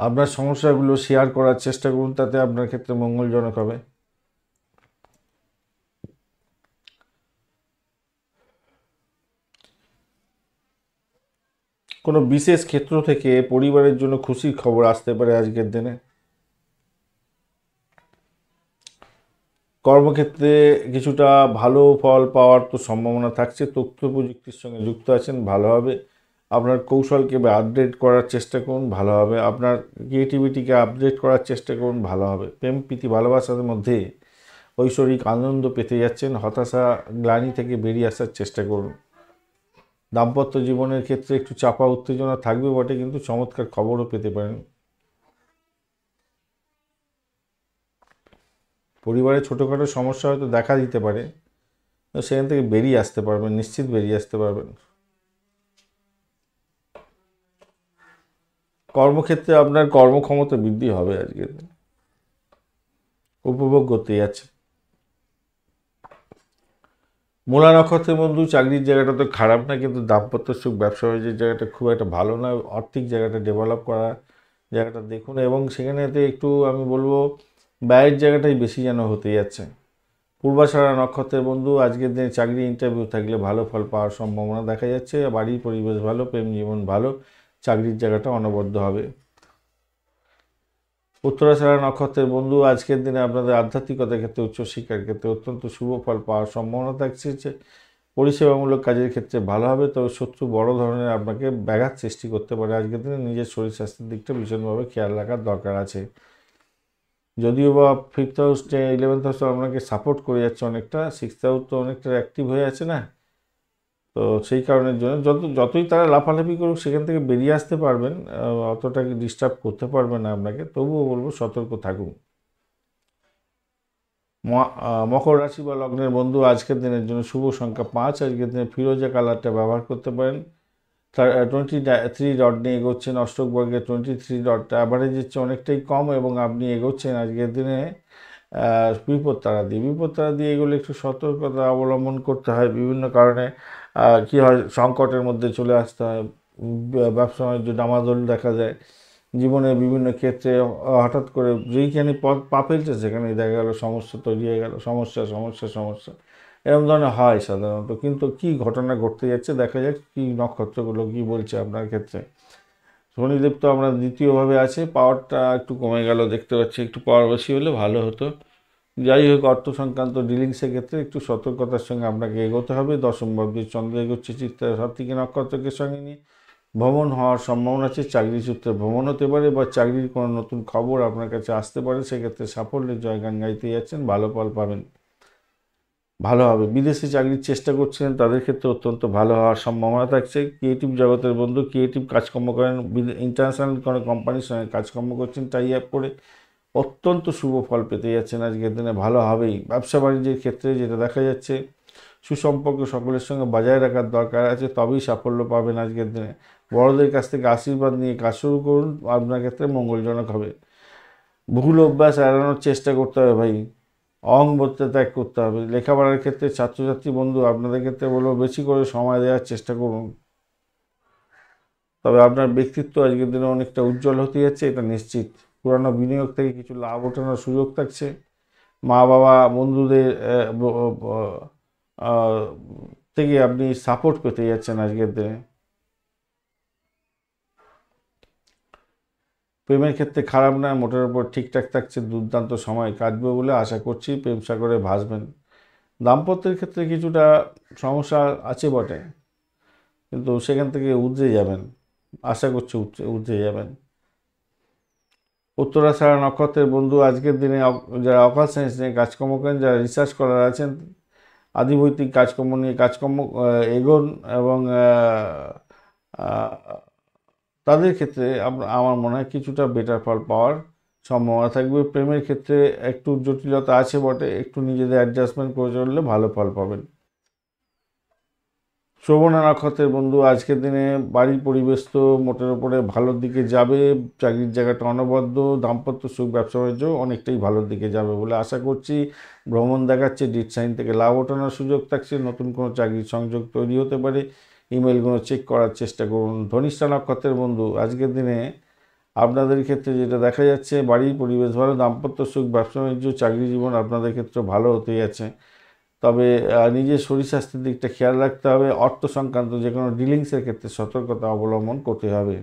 আপনার সমস্যাগুলো শেয়ার করার চেষ্টা করুন, তাতে আপনার ক্ষেত্রে মঙ্গলজনক হবে। কোনো বিশেষ ক্ষেত্র থেকে পরিবারের জন্য খুশির খবর আসতে পারে আজকের দিনে। কর্মক্ষেত্রে কিছুটা ভালো ফল পাওয়ার তো সম্ভাবনা থাকছে। তথ্য প্রযুক্তির সঙ্গে যুক্ত আছেন, ভালো হবে। আপনার কৌশলকে আপডেট করার চেষ্টা করুন, ভালো হবে। আপনার ক্রিয়েটিভিটিকে আপডেট করার চেষ্টা করুন, ভালো হবে। প্রেম প্রীতি ভালোবাসার মধ্যে ঐশ্বরিক আনন্দ পেতে যাচ্ছেন। হতাশা গ্লানি থেকে বেরিয়ে আসার চেষ্টা করুন। দাম্পত্য জীবনের ক্ষেত্রে একটু চাপা উত্তেজনা থাকবে বটে, কিন্তু চমৎকার খবরও পেতে পারেন। পরিবারে ছোটোখাটো সমস্যা হয়তো দেখা দিতে পারে, তো সেখান থেকে বেরিয়ে আসতে পারবেন, নিশ্চিত বেরিয়ে আসতে পারবেন। কর্মক্ষেত্রে আপনার কর্মক্ষমতা বৃদ্ধি হবে আজকে, উপভোগ করতে যাচ্ছে। মূলা নক্ষত্রের বন্ধু, চাকরির জায়গাটা তো খারাপ না, কিন্তু দাম্পত্য সুখ ব্যবসা বাণিজ্যের জায়গাটা খুব একটা ভালো না। আর্থিক জায়গাটা ডেভেলপ করার জায়গাটা দেখুন, এবং সেখানেতে একটু আমি বলবো ব্যয়ের জায়গাটাই বেশি যেন হতে যাচ্ছে। পূর্বাষাঢ়া নক্ষত্রের বন্ধু, আজকের দিনে চাকরি ইন্টারভিউ থাকলে ভালো ফল পাওয়ার সম্ভাবনা দেখা যাচ্ছে। বাড়ির পরিবেশ ভালো, প্রেম জীবন ভালো, চাকরির জায়গাটা অনবদ্য হবে। উত্তরাষাঢ়া নক্ষত্রের বন্ধু, আজকের দিনে আপনাদের আধ্যাত্মিকতার ক্ষেত্রে, উচ্চশিক্ষার ক্ষেত্রে অত্যন্ত শুভ ফল পাওয়ার সম্ভাবনা থাকছে। পরিষেবামূলক কাজের ক্ষেত্রে ভালো হবে, তবে শত্রু বড় ধরনের আপনাকে ব্যাঘাত সৃষ্টি করতে পারে। আজকের দিনে নিজের শরীর স্বাস্থ্যের দিকটা ভীষণভাবে খেয়াল রাখার দরকার আছে। যদিও বা 5th হাউস 11th হাউস আপনাকে সাপোর্ট করে যাচ্ছে অনেকটা, 6th হাউস তো অনেকটা অ্যাক্টিভ হয়ে আছে না, তো সেই কারণের জন্য যতই তারা লাফালাফি করুক সেখান থেকে বেরিয়ে আসতে পারবেন, অতটা ডিস্টার্ব করতে পারবে না আপনাকে। তবুও বলবো সতর্ক থাকুন। মকর রাশি বা লগ্নের বন্ধু, আজকের দিনের জন্য শুভ সংখ্যা 5। আজকের দিনে ফিরোজা কালারটা ব্যবহার করতে পারেন। 23 ডট নিয়ে এগোচ্ছেন। অষ্টক বর্গের 23 ডটটা অ্যাভারেজের চেয়ে অনেকটাই কম, এবং আপনি এগোচ্ছেন আজকের দিনে বিপদ তারা দিয়ে এগুলো একটু সতর্কতা অবলম্বন করতে হয়। বিভিন্ন কারণে কী হয়, সংকটের মধ্যে চলে আসতে হয়। ব্যবসা বাণিজ্য ডামাডোল দেখা যায়। জীবনের বিভিন্ন ক্ষেত্রে হঠাৎ করে যেইখানে পা ফেলছে সেখানেই দেখা গেল সমস্যা তৈরি হয়ে গেল, সমস্যা এরকম ধরনের হয় সাধারণত। কিন্তু কি ঘটনা ঘটতে যাচ্ছে দেখা যাক, কি নক্ষত্রগুলো কি বলছে আপনার ক্ষেত্রে। শনিদেব তো আপনার দ্বিতীয়ভাবে আছে, পাওয়ারটা একটু কমে গেল দেখতে পাচ্ছি। একটু পাওয়ার বেশি হলে ভালো হতো। যাই হোক, অর্থ সংক্রান্ত ডিলিংসের ক্ষেত্রে একটু সতর্কতার সঙ্গে আপনাকে এগোতে হবে। দশম ভাবে চন্দ্র এগোচ্ছে চিত্তা সাত্ত্বিক নক্ষত্রকে সঙ্গে নিয়ে। ভ্রমণ হওয়ার সম্ভাবনা আছে, চাকরি সূত্রে ভ্রমণ হতে পারে, বা চাকরির কোনো নতুন খবর আপনার কাছে আসতে পারে। সেক্ষেত্রে সাফল্যের জয়গান গাইতে যাচ্ছেন, ভালো ফল পাবেন, ভালো হবে। বিদেশে চাকরির চেষ্টা করছিলেন তাদের ক্ষেত্রে অত্যন্ত ভালো হওয়ার সম্ভাবনা থাকছে। ক্রিয়েটিভ জগতের বন্ধু, ক্রিয়েটিভ কাজকর্ম করেন, ইন্টারন্যাশনাল কোনো কোম্পানির সঙ্গে কাজকর্ম করছেন টাই আপ করে, অত্যন্ত শুভ ফল পেতে যাচ্ছেন আজকের দিনে, ভালো হবেই। ব্যবসা বাণিজ্যের ক্ষেত্রে যেটা দেখা যাচ্ছে, সুসম্পর্ক সকলের সঙ্গে বজায় রাখার দরকার আছে, তবেই সাফল্য পাবেন আজকের দিনে। বড়দের কাছ থেকে আশীর্বাদ নিয়ে কাজ শুরু করুন, আপনার ক্ষেত্রে মঙ্গলজনক হবে। ভুল অভ্যাস এড়ানোর চেষ্টা করতে হবে ভাই, অহংবোধটা ত্যাগ করতে হবে। লেখাপড়ার ক্ষেত্রে ছাত্রছাত্রী বন্ধু, আপনাদের ক্ষেত্রে বলবো বেশি করে সময় দেওয়ার চেষ্টা করুন। তবে আপনার ব্যক্তিত্ব আজকের দিনে অনেকটা উজ্জ্বল হতে যাচ্ছে, এটা নিশ্চিত। পুরানো বিনিয়োগ থেকে কিছু লাভ ওঠানোর সুযোগ থাকছে। মা বাবা বন্ধুদের থেকে আপনি সাপোর্ট পেতে যাচ্ছেন আজকের দিনে। প্রেমের ক্ষেত্রে খারাপ না, মোটের উপর ঠিকঠাক থাকছে, দুর্দান্ত সময় কাটবে বলে আশা করছি। প্রেম সাগরে ভাসবেন। দাম্পত্যের ক্ষেত্রে কিছুটা সমস্যা আছে বটে, কিন্তু সেখান থেকে উতরে যাবেন, আশা করছি উতরে যাবেন। উত্তরাষাঢ়া নক্ষত্রের বন্ধু, আজকের দিনে যারা অকাল সায়েন্স নিয়ে কাজকর্ম করেন, যারা রিসার্চ করার আছেন, আদিবৈদিক কাজকর্ম নিয়ে কাজকর্ম এগোন, এবং তাদের ক্ষেত্রে আমার মনে হয় কিছুটা বেটার ফল পাওয়ার সম্ভাবনা থাকবে। প্রেমের ক্ষেত্রে একটু জটিলতা আছে বটে, একটু নিজেদের অ্যাডজাস্টমেন্ট করে চললে ভালো ফল পাবেন। শ্রবণা নক্ষত্রের বন্ধু, আজকের দিনে বাড়ির পরিবেশ তো মোটের উপরে ভালোর দিকে যাবে। চাকরির জায়গাটা অনবদ্য, দাম্পত্য সুখ ব্যবসা বাণিজ্য অনেকটাই ভালোর দিকে যাবে বলে আশা করছি। ভ্রমণ দেখাচ্ছে, ডিট সাইন থেকে লাভ ওঠানোর সুযোগ থাকছে, নতুন কোনো চাকরির সংযোগ তৈরি হতে পারে। ইমেলগুলো চেক করার চেষ্টা করুন। ধনিষ্ঠা নক্ষত্রের বন্ধু, আজকের দিনে আপনাদের ক্ষেত্রে যেটা দেখা যাচ্ছে, বাড়ির পরিবেশ ভালো, দাম্পত্য সুখ, ব্যবসা বাণিজ্য, চাকরি জীবন আপনাদের ক্ষেত্রে ভালো হতে যাচ্ছে। তবে নিজের শরীর স্বাস্থ্যের দিকটা খেয়াল রাখতে হবে। অর্থ সংক্রান্ত যে কোনো ডিলিংসের ক্ষেত্রে সতর্কতা অবলম্বন করতে হবে।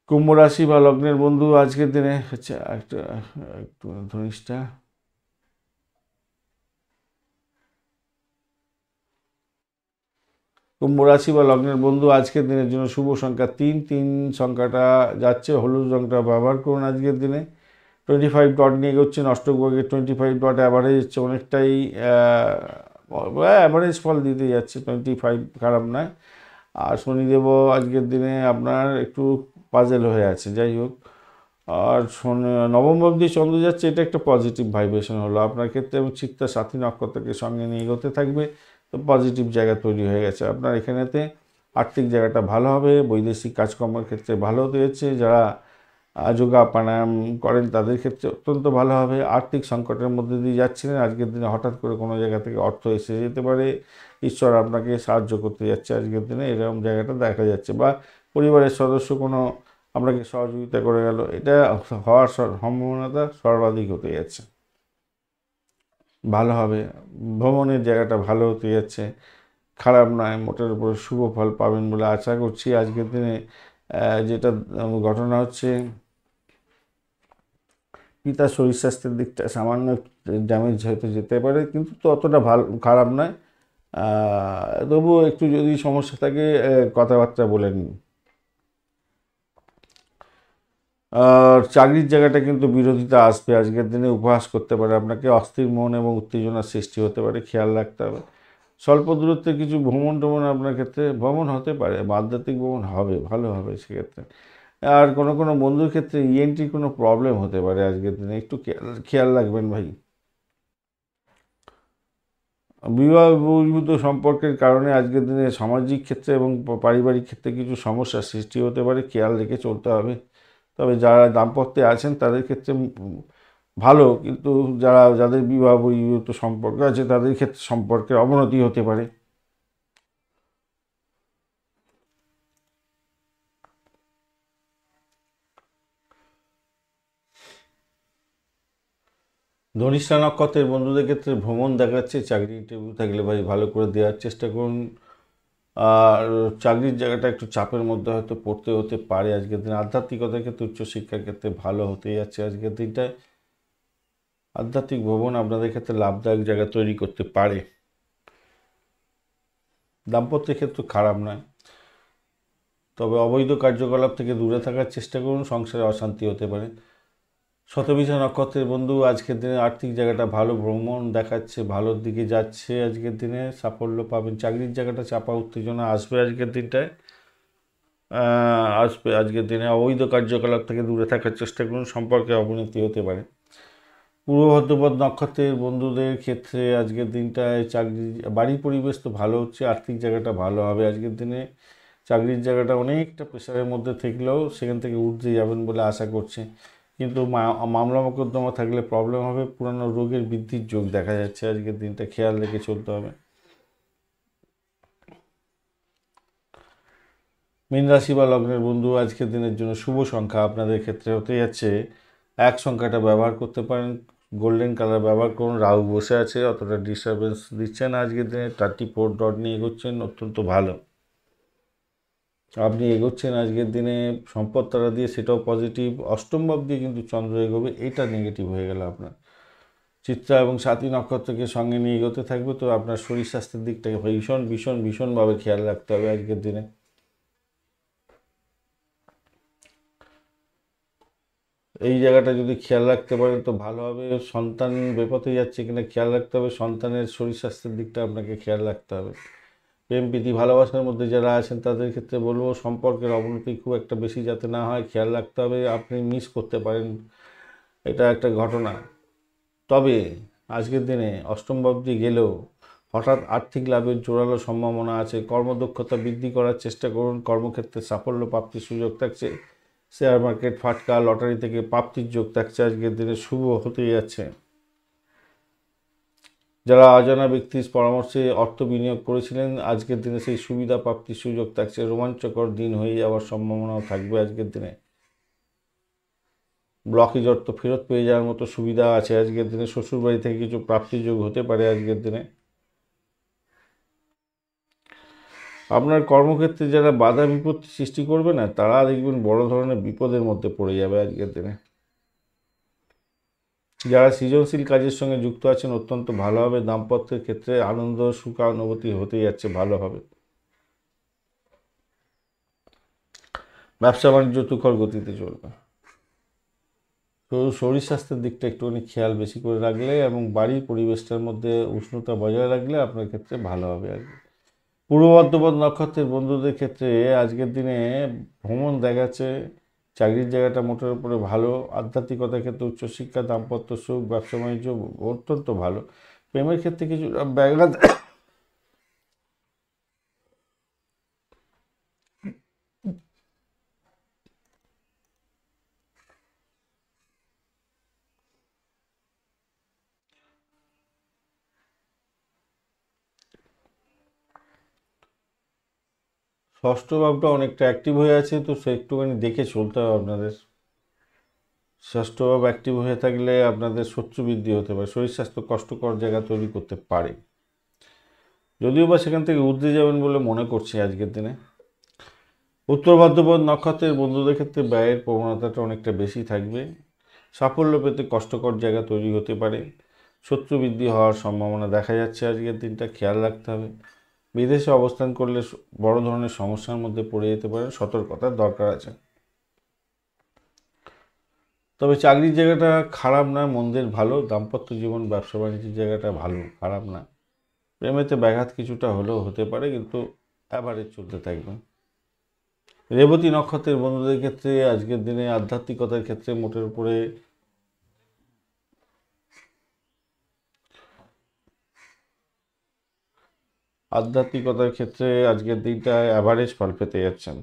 কুম্ভ রাশি বা লগ্নের বন্ধু আজকের দিনে হচ্ছে একটু ধনিষ্ঠা, কুম্ভ রাশি বা লগ্নের বন্ধু আজকের দিনের জন্য শুভ সংখ্যা 3, 3 সংখ্যাটা যাচ্ছে, হলুদ রংটা ব্যবহার করুন আজকের দিনে। 25 ডট নিয়ে এগোচ্ছেন, অষ্টগ্রহের 25 ডট অ্যাভারেজ হচ্ছে, অনেকটাই অ্যাভারেজ ফল দিতে যাচ্ছে, 25 খারাপ নয়। আর শনিদেবও আজকের দিনে আপনার একটু পাজেল হয়ে আছে, যাই হোক। আর নবম অবধি চন্দ্র যাচ্ছে, এটা একটা পজিটিভ ভাইব্রেশন হলো আপনার ক্ষেত্রে, এবং চিত্তা সাথী নক্ষত্রকে সঙ্গে নিয়ে এগোতে থাকবে, তো পজিটিভ জায়গা তৈরি হয়ে গেছে আপনার এখানেতে। আর্থিক জায়গাটা ভালো হবে, বৈদেশিক কাজকর্মের ক্ষেত্রে ভালো হতে যাচ্ছে, যারা যোগা প্রাণায়াম করেন তাদের ক্ষেত্রে অত্যন্ত ভালো হবে। আর্থিক সংকটের মধ্যে দিয়ে যাচ্ছিলেন, আজকের দিনে হঠাৎ করে কোনো জায়গা থেকে অর্থ এসে যেতে পারে, ঈশ্বর আপনাকে সাহায্য করতে যাচ্ছে আজকের দিনে, এরকম জায়গাটা দেখা যাচ্ছে। বা পরিবারের সদস্য কোনো আপনাকে সহযোগিতা করে গেল, এটা হওয়ার সম্ভাবনাটা সর্বাধিক হতে যাচ্ছে, ভালো হবে। ভ্রমণের জায়গাটা ভালো হতে যাচ্ছে, খারাপ নয়, মোটের উপর শুভ ফল পাবেন বলে আশা করছি আজকের দিনে। যেটা ঘটনা হচ্ছে, পিতার শরীর স্বাস্থ্যের দিকটা সামান্য ড্যামেজ হয়তো যেতে পারে, কিন্তু তো অতটা ভালো খারাপ নয়। তবুও একটু যদি সমস্যা থাকে কথাবার্তা বলে নিন। আর চাকরির জায়গাটা কিন্তু বিরোধিতা আসবে আজকের দিনে, উপহাস করতে পারে আপনাকে, অস্থির মন এবং উত্তেজনার সৃষ্টি হতে পারে, খেয়াল রাখতে হবে। স্বল্প দূরত্বে কিছু ভ্রমণ টমন আপনার ক্ষেত্রে ভ্রমণ হতে পারে, আধ্যাত্মিক ভ্রমণ হবে, ভালো হবে সেক্ষেত্রে। আর কোনো কোনো বন্ধুর ক্ষেত্রে ইএনটির কোনো প্রবলেম হতে পারে আজকের দিনে, একটু খেয়াল রাখবেন ভাই। বিবাহ বহির্ভূত সম্পর্কের কারণে আজকের দিনে সামাজিক ক্ষেত্রে এবং পারিবারিক ক্ষেত্রে কিছু সমস্যার সৃষ্টি হতে পারে, খেয়াল রেখে চলতে হবে। তবে যারা দাম্পত্যে আছেন তাদের ক্ষেত্রে ভালো, কিন্তু যাদের বিবাহ বহির্ভূত সম্পর্ক আছে তাদের ক্ষেত্রে সম্পর্কের অবনতি হতে পারে। ধনিষ্ঠা নক্ষত্রের বন্ধুদের ক্ষেত্রে ভ্রমণ দেখাচ্ছে, চাকরি ইন্টারভিউ থাকলে ভাই ভালো করে দেওয়ার চেষ্টা করুন। আর চাকরির জায়গাটা একটু চাপের মধ্যে হয়তো পড়তে হতে পারে আজকের দিনে। আধ্যাত্মিকতার ক্ষেত্রে, উচ্চশিক্ষার ক্ষেত্রে ভালো হতে যাচ্ছে আজকের দিনটায়। আধ্যাত্মিক ভ্রমণ আপনাদের ক্ষেত্রে লাভদায়ক জায়গা তৈরি করতে পারে। দাম্পত্যের ক্ষেত্রে খারাপ নয়, তবে অবৈধ কার্যকলাপ থেকে দূরে থাকার চেষ্টা করুন, সংসারে অশান্তি হতে পারে। শতবিশা নক্ষত্রের বন্ধু আজকের দিনে আর্থিক জায়গাটা ভালো, ভ্রমণ দেখাচ্ছে, ভালোর দিকে যাচ্ছে আজকের দিনে, সাফল্য পাবেন। চাকরির জায়গাটা চাপা উত্তেজনা আসবে আজকের দিনটায়, আসবে আজকের দিনে। অবৈধ কার্যকলাপ থেকে দূরে থাকার চেষ্টা করুন, সম্পর্কে অবনতি হতে পারে। পূর্ব ভদ্রপদ নক্ষত্রের বন্ধুদের ক্ষেত্রে আজকের দিনটায় চাকরি বাড়ির পরিবেশ তো ভালো হচ্ছে, আর্থিক জায়গাটা ভালো হবে আজকের দিনে। চাকরির জায়গাটা অনেকটা প্রেশারের মধ্যে থাকলেও সেখান থেকে উঠতে যাবেন বলে আশা করছে, কিন্তু মামলা মোকদ্দমা থাকলে প্রবলেম হবে। পুরানো রোগের বৃদ্ধির যোগ দেখা যাচ্ছে আজকের দিনটা, খেয়াল রেখে চলতে হবে। মীন রাশি বা লগ্নের বন্ধু আজকের দিনের জন্য শুভ সংখ্যা আপনাদের ক্ষেত্রে হতে যাচ্ছে 1 সংখ্যাটা ব্যবহার করতে পারেন, গোল্ডেন কালার ব্যবহার করুন। রাহু বসে আছে, অতটা ডিস্টারবেন্স দিচ্ছে না আজকের দিনে। 34 ডট নিয়ে এগোচ্ছেন, অত্যন্ত ভালো আপনি এগোচ্ছেন আজকের দিনে। সম্পদ তারা দিয়ে, সেটাও পজিটিভ। অষ্টম ভাব দিয়ে কিন্তু চন্দ্র এগোবে, এটা নেগেটিভ হয়ে গেল আপনার। চিত্রা এবং সাথী নক্ষত্রকে সঙ্গে নিয়ে এগোতে থাকবে, তো আপনার শরীর স্বাস্থ্যের দিকটাকে ভীষণ ভীষণ ভীষণভাবে খেয়াল রাখতে হবে আজকের দিনে। এই জায়গাটা যদি খেয়াল রাখতে পারেন তো ভালো হবে। সন্তান বিপথে যাচ্ছে কিনা খেয়াল রাখতে হবে, সন্তানের শরীর স্বাস্থ্যের দিকটা আপনাকে খেয়াল রাখতে হবে। প্রেম প্রীতি ভালোবাসার মধ্যে যারা আছেন তাদের ক্ষেত্রে বলবো সম্পর্কের অবনতি খুব একটা বেশি যাতে না হয়, খেয়াল রাখতে হবে। আপনি মিস করতে পারেন, এটা একটা ঘটনা। তবে আজকের দিনে অষ্টম ভাব দিয়ে গেলেও হঠাৎ আর্থিক লাভের জোরালো সম্ভাবনা আছে। কর্মদক্ষতা বৃদ্ধি করার চেষ্টা করুন, কর্মক্ষেত্রে সাফল্য প্রাপ্তির সুযোগ থাকছে। শেয়ার মার্কেট, ফাটকা, লটারি থেকে প্রাপ্তির যোগ থাকছে আজকের দিনে, শুভ হতে যাচ্ছে। যারা অজানা ব্যক্তির পরামর্শে অর্থ বিনিয়োগ করেছিলেন আজকের দিনে সেই সুবিধা প্রাপ্তির সুযোগ থাকছে। রোমাঞ্চকর দিন হয়ে যাওয়ার সম্ভাবনাও থাকবে আজকের দিনে। ব্লকেজ অর্থ ফেরত পেয়ে যাওয়ার মতো সুবিধা আছে আজকের দিনে। শ্বশুরবাড়ি থেকে কিছু প্রাপ্তির যোগ হতে পারে আজকের দিনে। আপনার কর্মক্ষেত্রে যারা বাধা বিপত্তি সৃষ্টি করবে না তারা দেখবেন বড় ধরনের বিপদের মধ্যে পড়ে যাবে আজকের দিনে। যারা সৃজনশীল কাজের সঙ্গে যুক্ত আছেন অত্যন্ত ভালো হবে। দাম্পত্যের ক্ষেত্রে আনন্দ সুখানুভূতি হতেই যাচ্ছে, ভালো হবে। ব্যবসা বাণিজ্য তুখর গতিতে চলবে। তো শরীর স্বাস্থ্যের দিকটা একটুখানি খেয়াল বেশি করে রাখলে এবং বাড়ির পরিবেশটার মধ্যে উষ্ণতা বজায় রাখলে আপনার ক্ষেত্রে ভালো হবে আর কি। পূর্ব বর্ধমান নক্ষত্রের বন্ধুদের ক্ষেত্রে আজকের দিনে ভ্রমণ দেখাচ্ছে। চাকরির জায়গাটা মোটের উপরে ভালো। আধ্যাত্মিকতার ক্ষেত্রে উচ্চশিক্ষা, দাম্পত্য সুখ, ব্যবসা বাণিজ্য অত্যন্ত ভালো। প্রেমের ক্ষেত্রে কিছু ব্যাঘাত ষষ্ঠ ভাবটা অনেকটা অ্যাক্টিভ হয়ে আছে, তো সে একটুখানি দেখে চলতে হবে আপনাদের। ষষ্ঠ ভাব অ্যাক্টিভ হয়ে থাকলে আপনাদের শত্রু বৃদ্ধি হতে পারে। শরীর স্বাস্থ্য কষ্টকর জায়গা তৈরি করতে পারে, যদিও বা সেখান থেকে উঠতে যাবেন বলে মনে করছি আজকের দিনে। উত্তর ভাদ্রপদ নক্ষত্রের বন্ধুদের ক্ষেত্রে ব্যয়ের প্রবণতাটা অনেকটা বেশি থাকবে। সাফল্য পেতে কষ্টকর জায়গা তৈরি হতে পারে। শত্রু বৃদ্ধি হওয়ার সম্ভাবনা দেখা যাচ্ছে আজকের দিনটা, খেয়াল রাখতে হবে। বিদেশে অবস্থান করলে বড় ধরনের সমস্যার মধ্যে পড়ে যেতে পারে, সতর্কতার দরকার আছে। তবে চাকরির জায়গাটা খারাপ না, মন্দের ভালো। দাম্পত্য জীবন, ব্যবসা বাণিজ্যের জায়গাটা ভালো, খারাপ না। প্রেমেতে ব্যাঘাত কিছুটা হলেও হতে পারে, কিন্তু অ্যাভারেজ চলতে থাকবে। রেবতী নক্ষত্রের বন্ধুদের ক্ষেত্রে আজকের দিনে আধ্যাত্মিকতার ক্ষেত্রে মোটের উপরে আজকের দিনটা অ্যাভারেজ ফল পেতে যাচ্ছেন।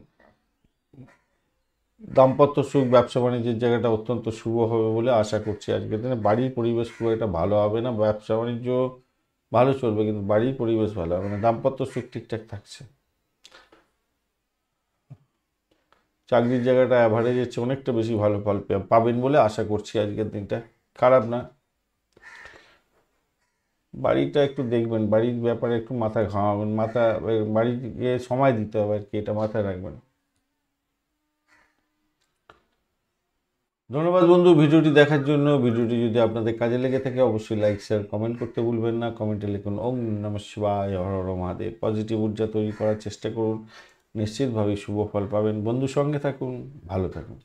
দাম্পত্য সুখ, ব্যবসা বাণিজ্যের জায়গাটা অত্যন্ত শুভ হবে বলে আশা করছি আজকের দিনে। বাড়ির পরিবেশ খুব একটা ভালো হবে না। ব্যবসা বাণিজ্য ভালো চলবে, কিন্তু বাড়ির পরিবেশ ভালো হবে না। দাম্পত্য সুখ ঠিকঠাক থাকছে। চাকরির জায়গাটা অ্যাভারেজের চেয়ে অনেকটা বেশি ভালো ফল পাবেন বলে আশা করছি আজকের দিনটা, খারাপ না। বাড়িটা একটু দেখবেন, বাড়ির ব্যাপারে একটু মাথা ঘামাবেন, বাড়িকে সময় দিতে হবে আর কি, এটা মাথায় রাখবেন। ধন্যবাদ বন্ধু ভিডিওটি দেখার জন্য। ভিডিওটি যদি আপনাদের কাজে লেগে থাকে অবশ্যই লাইক শেয়ার কমেন্ট করতে ভুলবেন না। কমেন্টে লিখুন ওম নমঃ শিবায়, হর হর মহাদেব। পজিটিভ ঊর্জা তৈরি করার চেষ্টা করুন, নিশ্চিতভাবেই শুভ ফল পাবেন। বন্ধু সঙ্গে থাকুন, ভালো থাকুন।